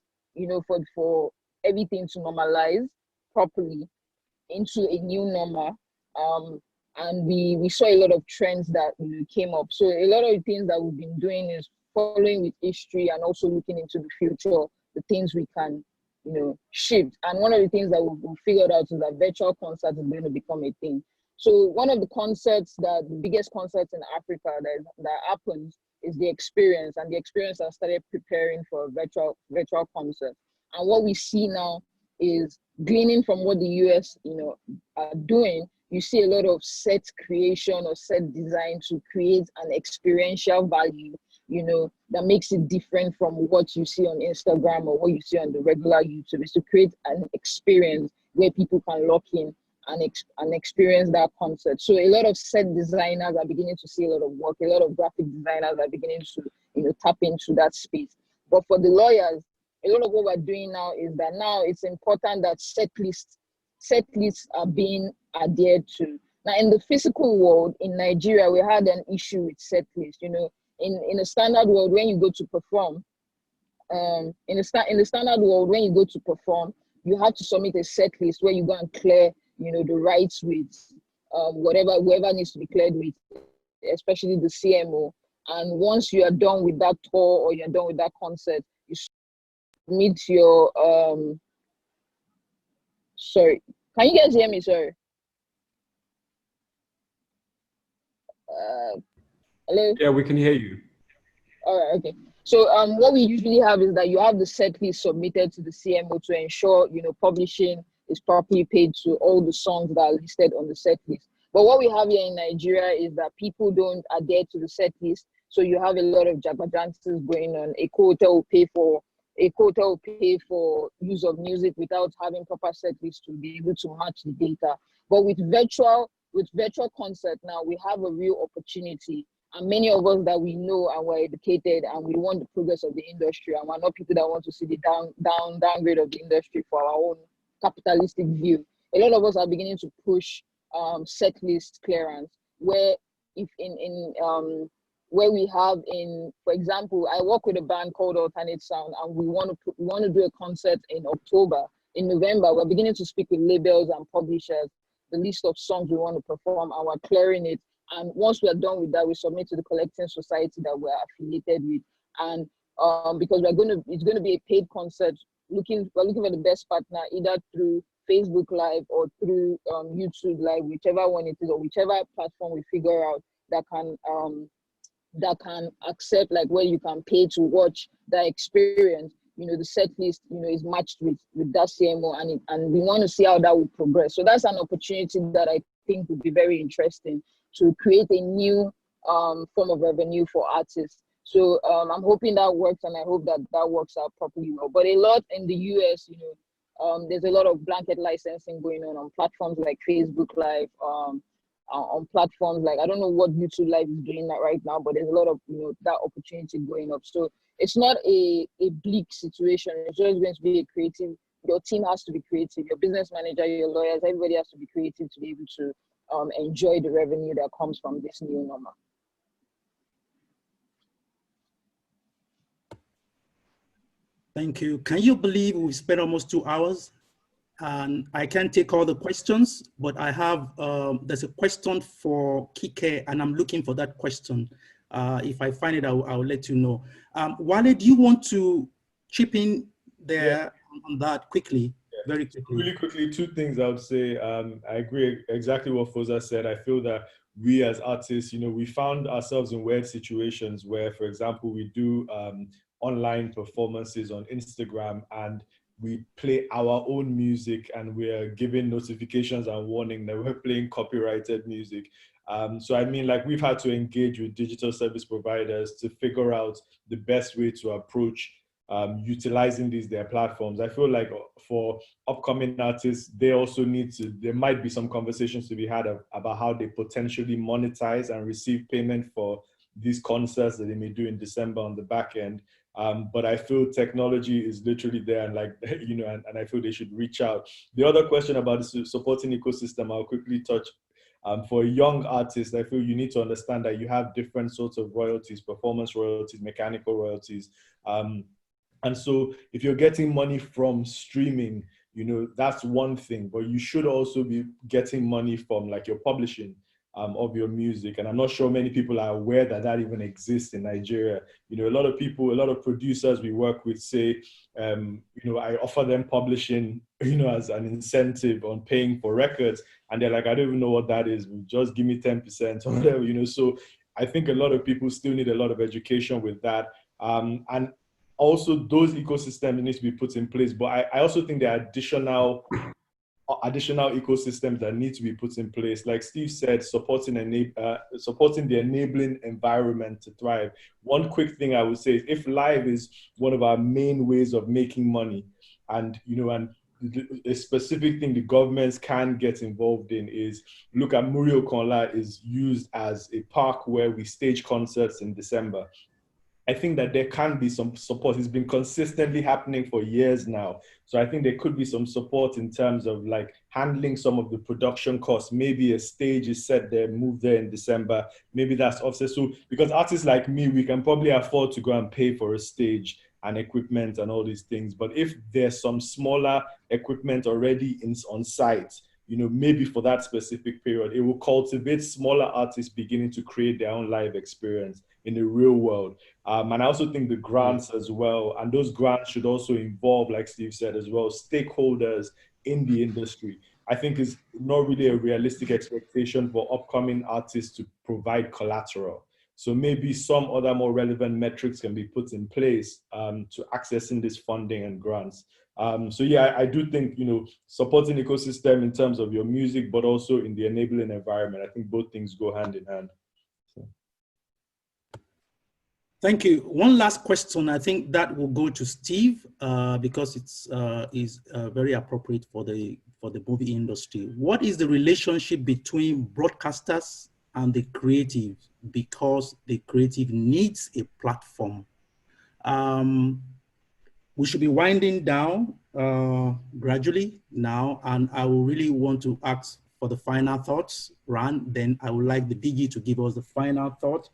for everything to normalize properly into a new normal. And we saw a lot of trends that came up. So a lot of the things that we've been doing is following with history and also looking into the future, the things we can shift. And one of the things that we figured out is that virtual concerts is going to become a thing. So one of the biggest concerts in Africa that happens is the Experience, and the Experience has started preparing for a virtual concert. And what we see now is, gleaning from what the US are doing, you see a lot of set creation or set design to create an experiential value, that makes it different from what you see on Instagram or what you see on the regular YouTube. Is to create an experience where people can lock in and experience that concert. So a lot of set designers are beginning to see a lot of work. A lot of graphic designers are beginning to tap into that space. But for the lawyers, a lot of what we're doing now is that now it's important that set lists are being adhered to. Now, in the physical world, in Nigeria, we had an issue with set lists. in a standard world, when you go to perform, in the standard world, when you go to perform, you have to submit a set list where you go and clear, the rights with whoever needs to be cleared with, especially the CMO. And once you are done with that tour or you're done with that concert, you submit your sorry, can you guys hear me? Sorry. Hello? Yeah, we can hear you. All right, okay. So what we usually have is that you have the set list submitted to the CMO to ensure, publishing is properly paid to all the songs that are listed on the set list. But what we have here in Nigeria is that people don't adhere to the set list. So you have a lot of jabberjances going on. A co-hotel will pay for use of music without having proper set list to be able to match the data. But with virtual concert now, we have a real opportunity. And many of us that we know and we're educated and we want the progress of the industry, and we're not people that want to see the downgrade of the industry for our own capitalistic view. A lot of us are beginning to push set list clearance, where if where we have for example, I work with a band called Alternate Sound, and we want to do a concert in October. In November, we're beginning to speak with labels and publishers, the list of songs we want to perform, and we're clearing it. And once we're done with that, we submit to the collecting society that we're affiliated with. And because it's going to be a paid concert, we're looking for the best partner, either through Facebook Live or through YouTube Live, whichever one it is, or whichever platform we figure out that can accept, like, where you can pay to watch that experience. The set list, is matched with that CMO, and we want to see how that will progress. So that's an opportunity that I think would be very interesting to create a new form of revenue for artists. So I'm hoping that works, and I hope that works out properly well. But a lot in the US, there's a lot of blanket licensing going on platforms like Facebook Live, on platforms like, I don't know what YouTube Live is doing that right now, but there's a lot of that opportunity going up. So it's not a bleak situation. It's always going to be a creative. Your team has to be creative. Your business manager, your lawyers, everybody has to be creative to be able to enjoy the revenue that comes from this new normal. Thank you. Can you believe we spent almost 2 hours? And I can't take all the questions, but I have, there's a question for Kike, and I'm looking for that question. If I find it, I'll let you know. Wale, do you want to chip in there on that quickly? Very quickly. Really quickly, two things I would say. I agree exactly what Foza said. I feel that we as artists, we found ourselves in weird situations where, for example, we do online performances on Instagram, and we play our own music, and we are given notifications and warning that we're playing copyrighted music. So I mean, like, we've had to engage with digital service providers to figure out the best way to approach utilizing their platforms. I feel like for upcoming artists, they also there might be some conversations to be had about how they potentially monetize and receive payment for these concerts that they may do in December on the back end. But I feel technology is literally there, and and I feel they should reach out. The other question about the supporting ecosystem, I'll quickly touch. For a young artist, I feel you need to understand that you have different sorts of royalties: performance royalties, mechanical royalties. And so if you're getting money from streaming, that's one thing, but you should also be getting money from, like, your publishing of your music. And I'm not sure many people are aware that even exists in Nigeria. A lot of producers we work with say, I offer them publishing, as an incentive on paying for records. And they're like, I don't even know what that is. Just give me 10% or whatever, So I think a lot of people still need a lot of education with that. And also those ecosystems need to be put in place. But I also think there are additional ecosystems that need to be put in place. Like Steve said, supporting the enabling environment to thrive. One quick thing I would say is, if live is one of our main ways of making money, and a specific thing the governments can get involved in is, look at Muri Okonla is used as a park where we stage concerts in December. I think that there can be some support. It's been consistently happening for years now. So I think there could be some support in terms of like handling some of the production costs. Maybe a stage is set there, move there in December. Maybe that's offset. So because artists like me, we can probably afford to go and pay for a stage and equipment and all these things. But if there's some smaller equipment already on site, you know, maybe for that specific period, it will cultivate smaller artists beginning to create their own live experience in the real world. And I also think the grants as well, and those grants should also involve, like Steve said as well, stakeholders in the industry. I think it's not really a realistic expectation for upcoming artists to provide collateral. So maybe some other more relevant metrics can be put in place to accessing this funding and grants. So yeah, I do think, you know, supporting ecosystem in terms of your music, but also in the enabling environment. I think both things go hand in hand. So. Thank you. One last question. I think that will go to Steve because it's very appropriate for the movie industry. What is the relationship between broadcasters and the creative? Because the creative needs a platform. We should be winding down gradually now, and I will really want to ask for the final thoughts, Ran. Then I would like the DG to give us the final thought,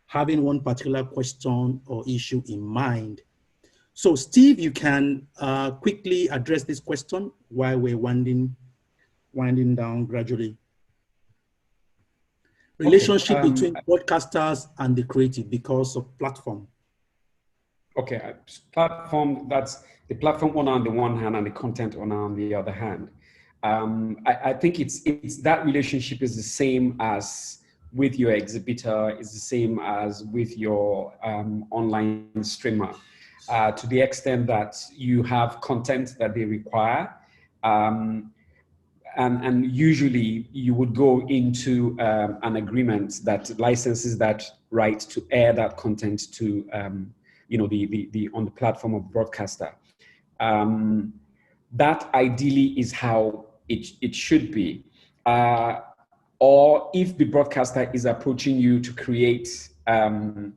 having one particular question or issue in mind. So Steve, you can quickly address this question while we're winding down gradually. Relationship between broadcasters and the creative because of platform. Okay, platform, that's the platform owner on the one hand and the content owner on the other hand. I think it's that relationship is the same as with your exhibitor, is the same as with your online streamer, to the extent that you have content that they require. And usually you would go into an agreement that licenses that right to air that content to you know, the on the platform of broadcaster. That ideally is how it should be. Or if the broadcaster is approaching you to create an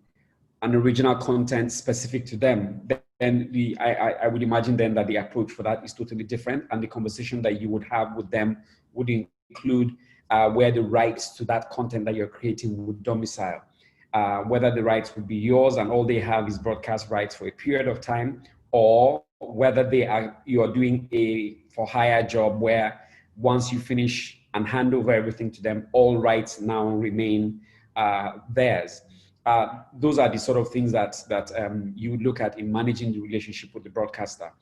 original content specific to them, then I would imagine then that the approach for that is totally different, and the conversation that you would have with them would include where the rights to that content that you're creating would domicile. Whether the rights would be yours and all they have is broadcast rights for a period of time, or whether you are doing a for hire job where once you finish and hand over everything to them, all rights now remain theirs. Those are the sort of things that you would look at in managing the relationship with the broadcaster.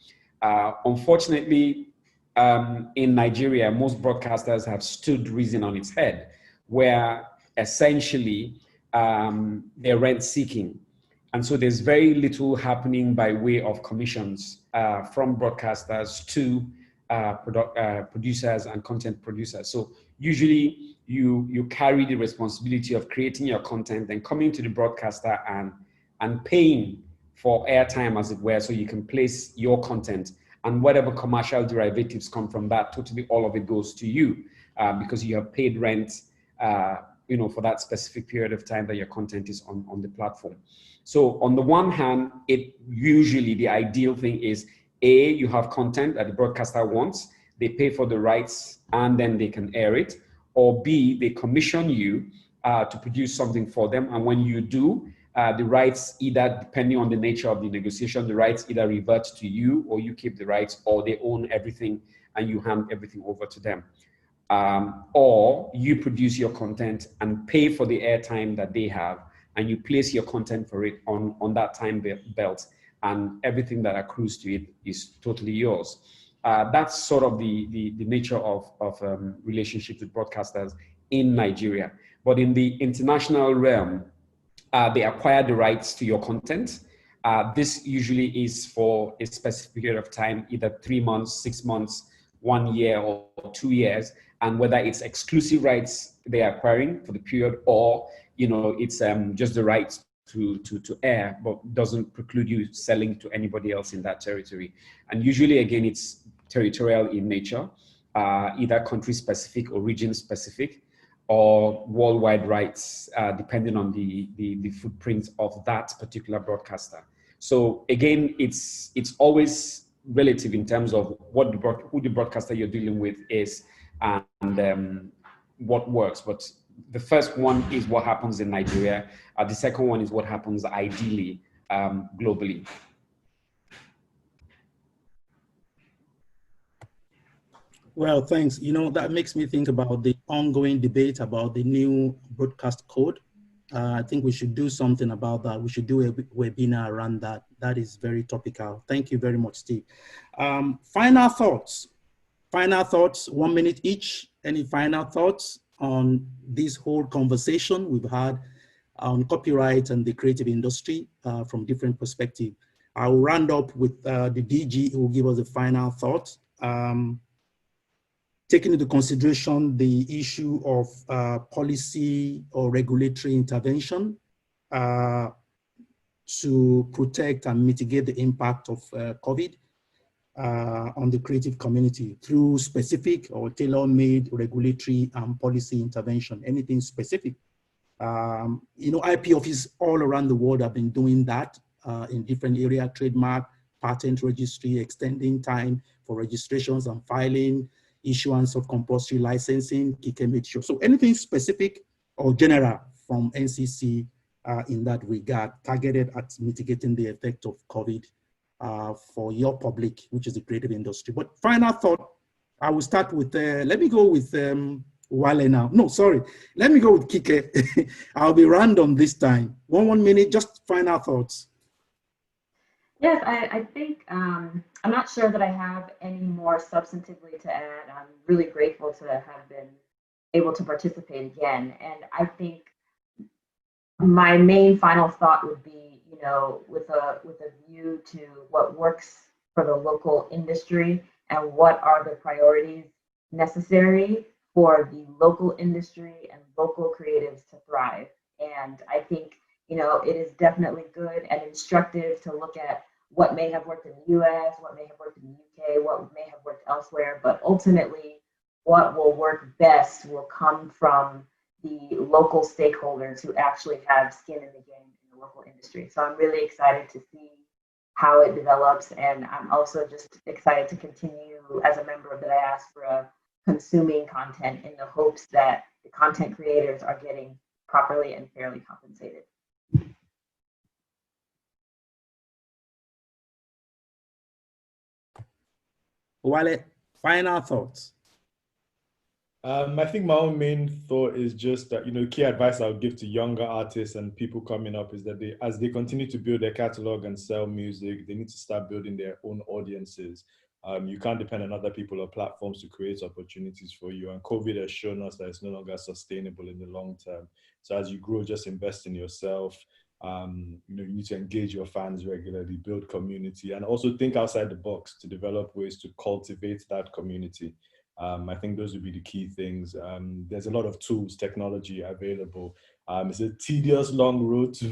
Unfortunately, in Nigeria, most broadcasters have stood reason on its head, where essentially they're rent seeking. And so there's very little happening by way of commissions from broadcasters to producers and content producers. So usually you carry the responsibility of creating your content and coming to the broadcaster and paying for airtime, as it were, so you can place your content, and whatever commercial derivatives come from that, totally all of it goes to you because you have paid rent you know, for that specific period of time that your content is on the platform. So on the one hand, it usually the ideal thing is A, you have content that the broadcaster wants, they pay for the rights and then they can air it, or B, they commission you to produce something for them, and when you do, the rights either, depending on the nature of the negotiation, the rights either revert to you or you keep the rights, or they own everything and you hand everything over to them. Or you produce your content and pay for the airtime that they have, and you place your content for it on that time belt, and everything that accrues to it is totally yours. That's sort of the nature of relationships with broadcasters in Nigeria. But in the international realm, they acquire the rights to your content. This usually is for a specific period of time, either 3 months, 6 months, 1 year, or 2 years. And whether it's exclusive rights they're acquiring for the period, or you know, it's just the rights to air, but doesn't preclude you selling to anybody else in that territory. And usually, again, it's territorial in nature, either country specific or region specific, or worldwide rights, depending on the footprint of that particular broadcaster. So again, it's always relative in terms of who the broadcaster you're dealing with is and what works. But the first one is what happens in Nigeria. The second one is what happens ideally globally. Well, thanks. You know, that makes me think about the ongoing debate about the new broadcast code. I think we should do something about that. We should do a webinar around that. That is very topical. Thank you very much, Steve. Final thoughts. Final thoughts, 1 minute each. Any final thoughts on this whole conversation we've had on copyright and the creative industry from different perspectives? I'll round up with the DG who will give us a final thought. Taking into consideration the issue of policy or regulatory intervention to protect and mitigate the impact of COVID on the creative community through specific or tailor-made regulatory and policy intervention, anything specific. You know, IP offices all around the world have been doing that in different areas, trademark, patent registry, extending time for registrations and filing, issuance of compulsory licensing, so anything specific or general from NCC in that regard, targeted at mitigating the effect of COVID for your public, which is the creative industry. But final thought, I will start with, let me go with Wale now. No, sorry, let me go with Kike. I'll be random this time. 1 minute, just final thoughts. Yes, I think I'm not sure that I have any more substantively to add. I'm really grateful to have been able to participate again. And I think my main final thought would be, you know, with a view to what works for the local industry and what are the priorities necessary for the local industry and local creatives to thrive. And I think, you know, it is definitely good and instructive to look at what may have worked in the US, what may have worked in the UK, what may have worked elsewhere, but ultimately what will work best will come from the local stakeholders who actually have skin in the game in the local industry. So I'm really excited to see how it develops, and I'm also just excited to continue as a member of the diaspora consuming content in the hopes that the content creators are getting properly and fairly compensated. Wale, final thoughts. I think my own main thought is just that, you know, key advice I would give to younger artists and people coming up is that as they continue to build their catalog and sell music, they need to start building their own audiences. You can't depend on other people or platforms to create opportunities for you. And COVID has shown us that it's no longer sustainable in the long term. So as you grow, just invest in yourself. You know, you need to engage your fans regularly, build community, and also think outside the box to develop ways to cultivate that community. I think those would be the key things. There's a lot of tools, technology available. It's a tedious, long road to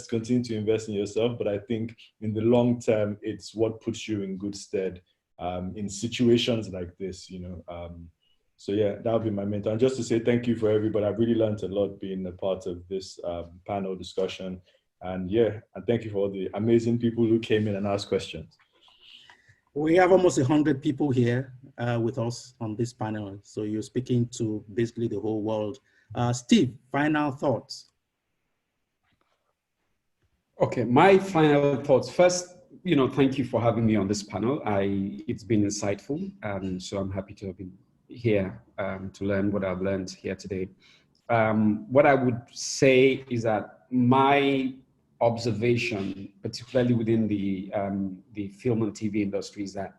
continue to invest in yourself, but I think in the long term, it's what puts you in good stead in situations like this, you know. So yeah, that would be my mentor. And just to say thank you for everybody. I've really learned a lot being a part of this panel discussion. And yeah, and thank you for all the amazing people who came in and asked questions. We have almost 100 people here with us on this panel. So you're speaking to basically the whole world. Steve, final thoughts. Okay, my final thoughts. First, you know, thank you for having me on this panel. It's been insightful, and so I'm happy to have been here to learn what I've learned here today. What I would say is that my observation, particularly within the film and TV industry, is that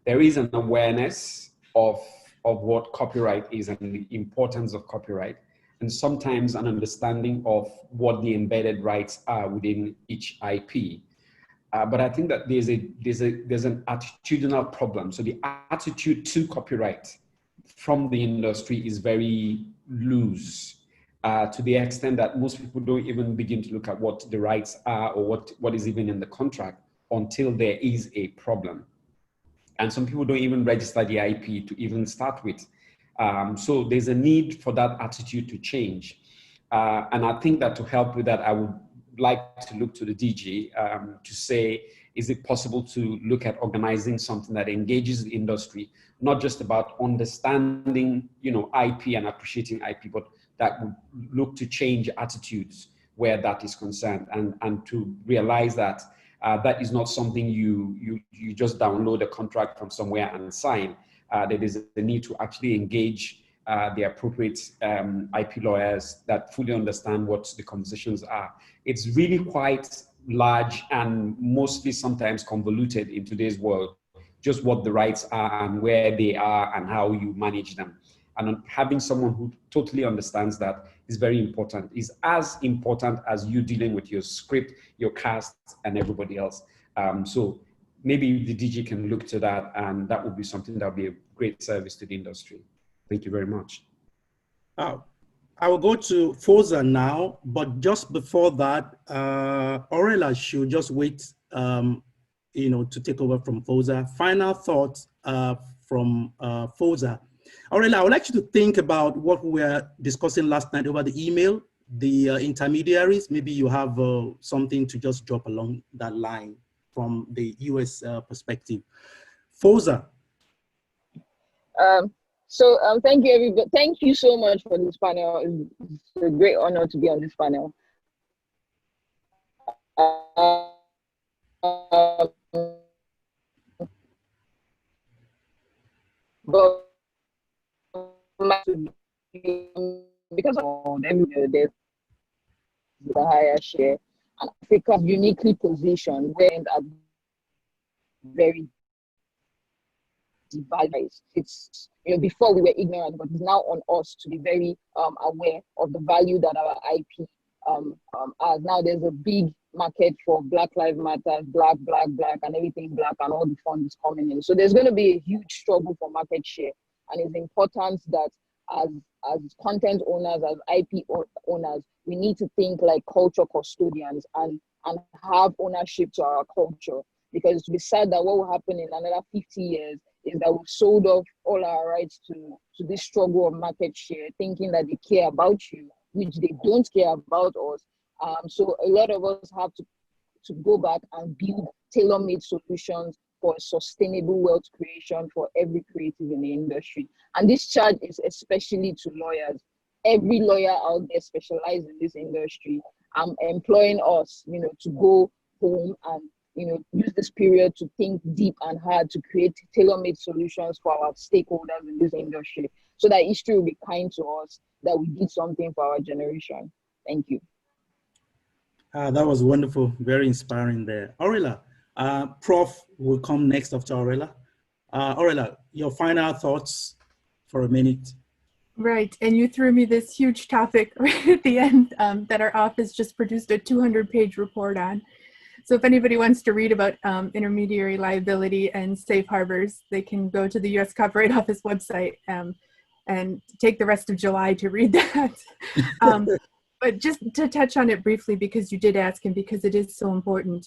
there is an awareness of what copyright is and the importance of copyright, and sometimes an understanding of what the embedded rights are within each IP. But I think that there's an attitudinal problem. So the attitude to copyright from the industry is very loose. To the extent that most people don't even begin to look at what the rights are or what is even in the contract until there is a problem. And some people don't even register the IP to even start with. So there's a need for that attitude to change. And I think that to help with that, I would like to look to the DG to say, is it possible to look at organizing something that engages the industry, not just about understanding, IP and appreciating IP, but that would look to change attitudes where that is concerned, and to realize that that is not something you just download a contract from somewhere and sign. There is a need to actually engage the appropriate IP lawyers that fully understand what the conversations are. It's really quite large and mostly sometimes convoluted in today's world, just what the rights are and where they are and how you manage them. And having someone who totally understands that is very important, is as important as you dealing with your script, your cast, and everybody else. So maybe the DG can look to that, and that would be something that would be a great service to the industry. Thank you very much. I will go to Fosa now, but just before that, Aurela should just wait, to take over from Fosa. Final thoughts from Fosa. Aurela, I would like you to think about what we were discussing last night over the email, the intermediaries. Maybe you have something to just drop along that line from the US perspective. Fosa. Thank you, everybody. Thank you so much for this panel. It's a great honor to be on this panel. But because of there's the higher share, and Africa is uniquely positioned and are very devalued. It's before we were ignorant, but it's now on us to be very aware of the value that our IP has. Now there's a big market for Black Lives Matter, black, and everything black, and all the funds coming in. So there's going to be a huge struggle for market share, and it's important that as content owners, as IP owners, we need to think like culture custodians and have ownership to our culture. Because it's to be sad that what will happen in another 50 years is that we've sold off all our rights to this struggle of market share, thinking that they care about you, which they don't care about us. So a lot of us have to go back and build tailor-made solutions for sustainable wealth creation for every creative in the industry. And this charge is especially to lawyers. Every lawyer out there specialized in this industry. I'm employing us, to go home and use this period to think deep and hard to create tailor-made solutions for our stakeholders in this industry, so that history will be kind to us, that we did something for our generation. Thank you. That was wonderful, very inspiring there. Aurela, Prof will come next after Aurela. Aurela, your final thoughts for a minute. Right, and you threw me this huge topic right at the end that our office just produced a 200-page report on. So if anybody wants to read about intermediary liability and safe harbors, they can go to the U.S. Copyright Office website and take the rest of July to read that. But just to touch on it briefly, because you did ask and because it is so important.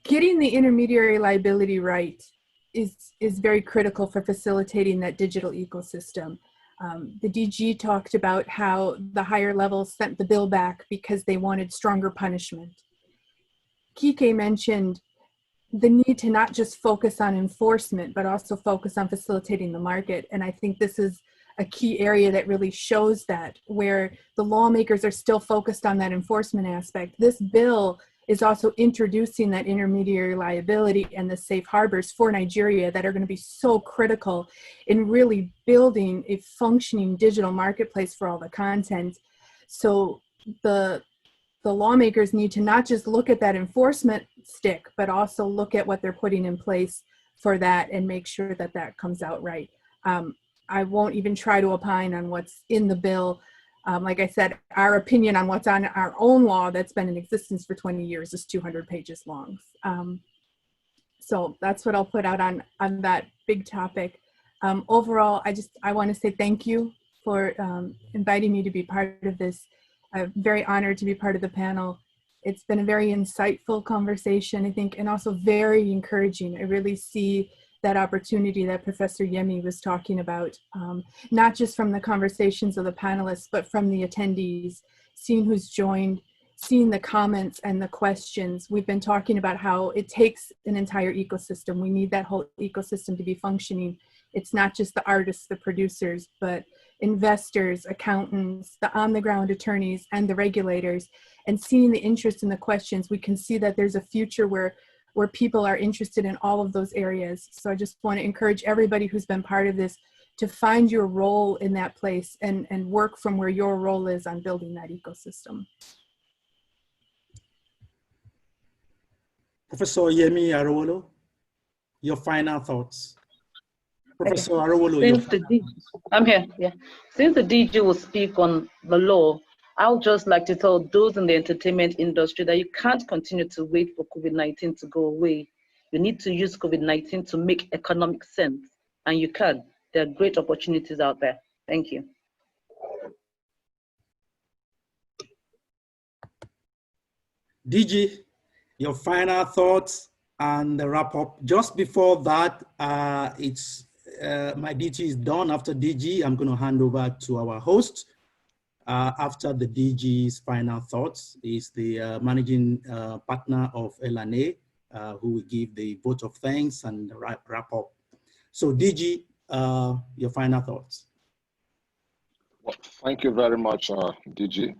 Getting the intermediary liability right is very critical for facilitating that digital ecosystem. The DG talked about how the higher levels sent the bill back because they wanted stronger punishment. Kike mentioned the need to not just focus on enforcement, but also focus on facilitating the market. And I think this is a key area that really shows that, where the lawmakers are still focused on that enforcement aspect. This bill is also introducing that intermediary liability and the safe harbors for Nigeria that are going to be so critical in really building a functioning digital marketplace for all the content. So the lawmakers need to not just look at that enforcement stick, but also look at what they're putting in place for that and make sure that that comes out right. I won't even try to opine on what's in the bill. Like I said, our opinion on what's on our own law that's been in existence for 20 years is 200 pages long. So that's what I'll put out on that big topic. Overall, I want to say thank you for inviting me to be part of this. I'm very honored to be part of the panel. It's been a very insightful conversation, I think, and also very encouraging. I really see that opportunity that Professor Yemi was talking about, not just from the conversations of the panelists, but from the attendees, seeing who's joined, seeing the comments and the questions. We've been talking about how it takes an entire ecosystem. We need that whole ecosystem to be functioning. It's not just the artists, the producers, but investors, accountants, the on-the-ground attorneys, and the regulators. And seeing the interest in the questions, we can see that there's a future where people are interested in all of those areas. So I just want to encourage everybody who's been part of this to find your role in that place and work from where your role is on building that ecosystem. Professor Yemi Arowolo, your final thoughts. Professor Okay. Arowolo, I'm here, yeah. Since the DG will speak on the law, I would just like to tell those in the entertainment industry that you can't continue to wait for COVID-19 to go away. You need to use COVID-19 to make economic sense, and you can. There are great opportunities out there. Thank you. DG, your final thoughts and the wrap up. Just before that, my DG is done. After DG, I'm going to hand over to our host. After the DG's final thoughts is the managing partner of L&A, who will give the vote of thanks and wrap up. So DG, your final thoughts. Well, thank you very much, DG.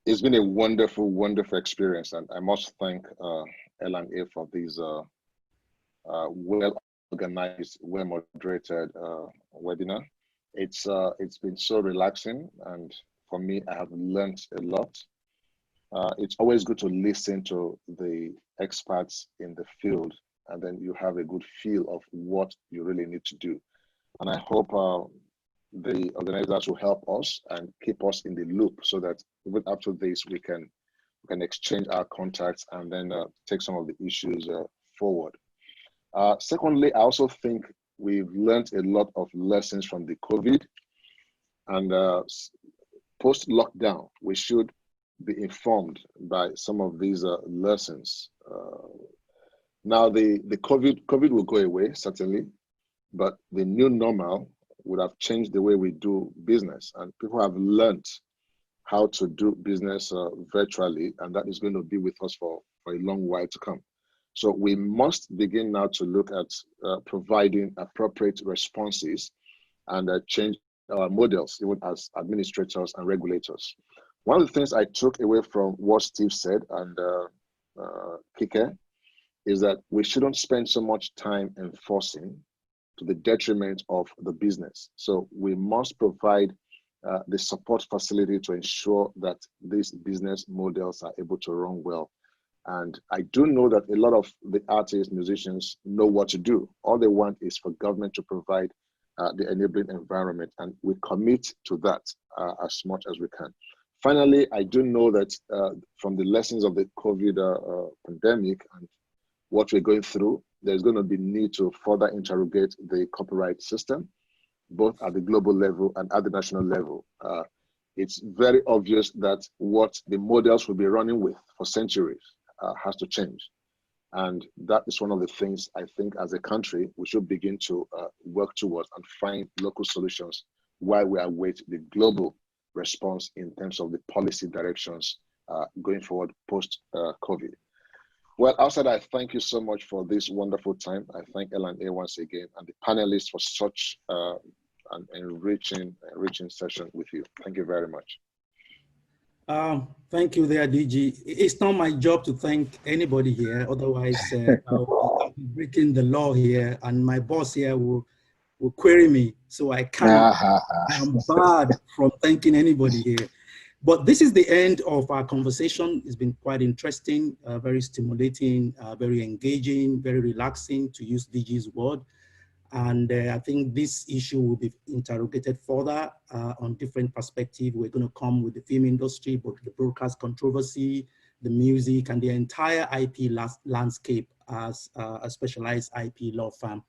It's been a wonderful, wonderful experience, and I must thank L&A for these well-organized, well-moderated webinar. It's been so relaxing, and for me, I have learned a lot. It's always good to listen to the experts in the field, and then you have a good feel of what you really need to do. And I hope the organizers will help us and keep us in the loop so that even after this, we can exchange our contacts and then take some of the issues forward. Secondly, I also think we've learned a lot of lessons from the COVID, and post-lockdown, we should be informed by some of these lessons. Now, the COVID will go away, certainly, but the new normal would have changed the way we do business, and people have learned how to do business virtually, and that is going to be with us for a long while to come. So we must begin now to look at providing appropriate responses and change our models, even as administrators and regulators. One of the things I took away from what Steve said and Kike is that we shouldn't spend so much time enforcing to the detriment of the business. So we must provide the support facility to ensure that these business models are able to run well. And I do know that a lot of the artists, musicians know what to do. All they want is for government to provide the enabling environment, and we commit to that as much as we can. Finally, I do know that from the lessons of the COVID pandemic and what we're going through, there's going to be need to further interrogate the copyright system, both at the global level and at the national level. It's very obvious that what the models will be running with for centuries has to change. And that is one of the things I think as a country, we should begin to work towards and find local solutions while we await the global response in terms of the policy directions going forward post-COVID. Well, outside, I thank you so much for this wonderful time. I thank L&A once again and the panelists for such an enriching session with you. Thank you very much. Thank you there, DG. It's not my job to thank anybody here. Otherwise, I'll be breaking the law here, and my boss here will query me. So I cannot, I'm barred from thanking anybody here. But this is the end of our conversation. It's been quite interesting, very stimulating, very engaging, very relaxing, to use DG's word. And I think this issue will be interrogated further on different perspectives. We're going to come with the film industry, but the broadcast controversy, the music, and the entire IP landscape as a specialized IP law firm.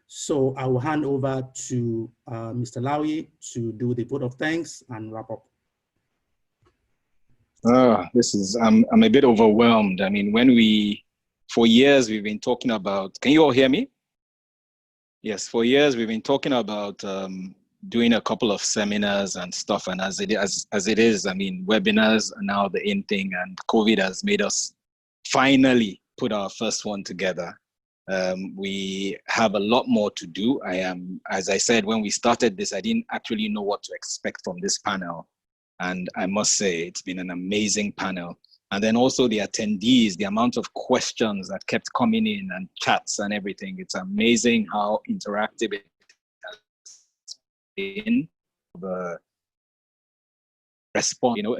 So I will hand over to Mr. Lawi to do the vote of thanks and wrap up. I'm a bit overwhelmed. I mean, for years we've been talking about, can you all hear me? Yes, for years we've been talking about doing a couple of seminars and stuff, and as it is, I mean, webinars are now the in thing, and COVID has made us finally put our first one together. We have a lot more to do. As I said, when we started this, I didn't actually know what to expect from this panel, and I must say it's been an amazing panel. And then also the attendees, the amount of questions that kept coming in and chats and everything. It's amazing how interactive it has been. The response, you know,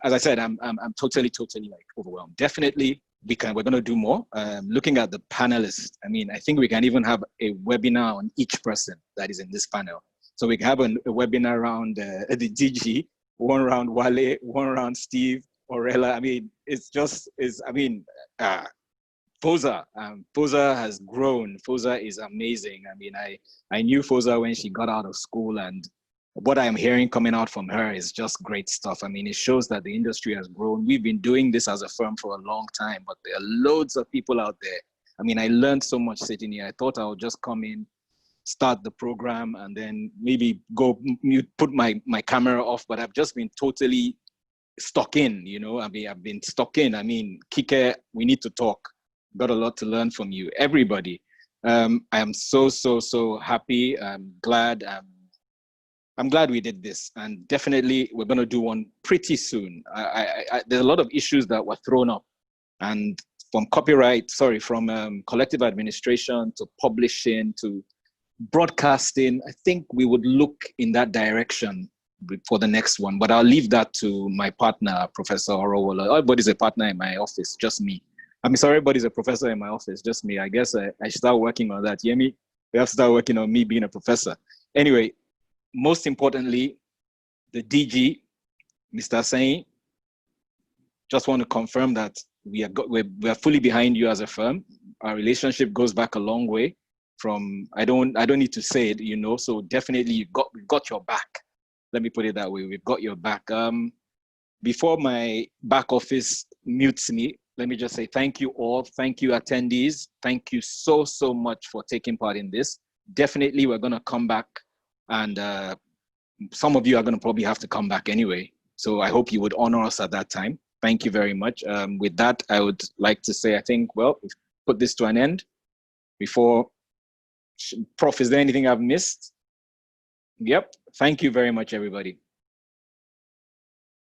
as I said, I'm totally like overwhelmed. Definitely, we're going to do more. Looking at the panelists, I mean, I think we can even have a webinar on each person that is in this panel. So we can have a webinar around the DG, one around Wale, one around Steve, Orella. I mean, Foza has grown. Foza is amazing. I mean, I knew Foza when she got out of school, and what I'm hearing coming out from her is just great stuff. I mean, it shows that the industry has grown. We've been doing this as a firm for a long time, but there are loads of people out there. I mean, I learned so much sitting here. I thought I would just come in, start the program, and then maybe go put my camera off, but I've just been totally stuck in, you know. I mean, I've been stuck in. I mean, Kike, we need to talk. Got a lot to learn from you, everybody. I am so happy. I'm glad we did this, and definitely we're going to do one pretty soon. There's a lot of issues that were thrown up, and from collective administration to publishing to broadcasting, I think we would look in that direction for the next one. But I'll leave that to my partner, Professor Orowola. Everybody's a partner in my office, just me. I mean, sorry, everybody's a professor in my office, just me. I guess I should start working on that. Yemi, we have to start working on me being a professor. Anyway, most importantly, the DG, Mr. Sain, just want to confirm that we are fully behind you as a firm. Our relationship goes back a long way. From I don't need to say it, you know. So definitely we've got your back. Let me put it that way. We've got your back. Before my back office mutes me, let me just say thank you all. Thank you, attendees. Thank you so much for taking part in this. Definitely, we're going to come back, and some of you are going to probably have to come back anyway. So I hope you would honor us at that time. Thank you very much. With that, I would like to say, I think, well, we've put this to an end. Before, Prof, is there anything I've missed? Yep. Thank you very much, everybody.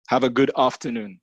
Have a good afternoon.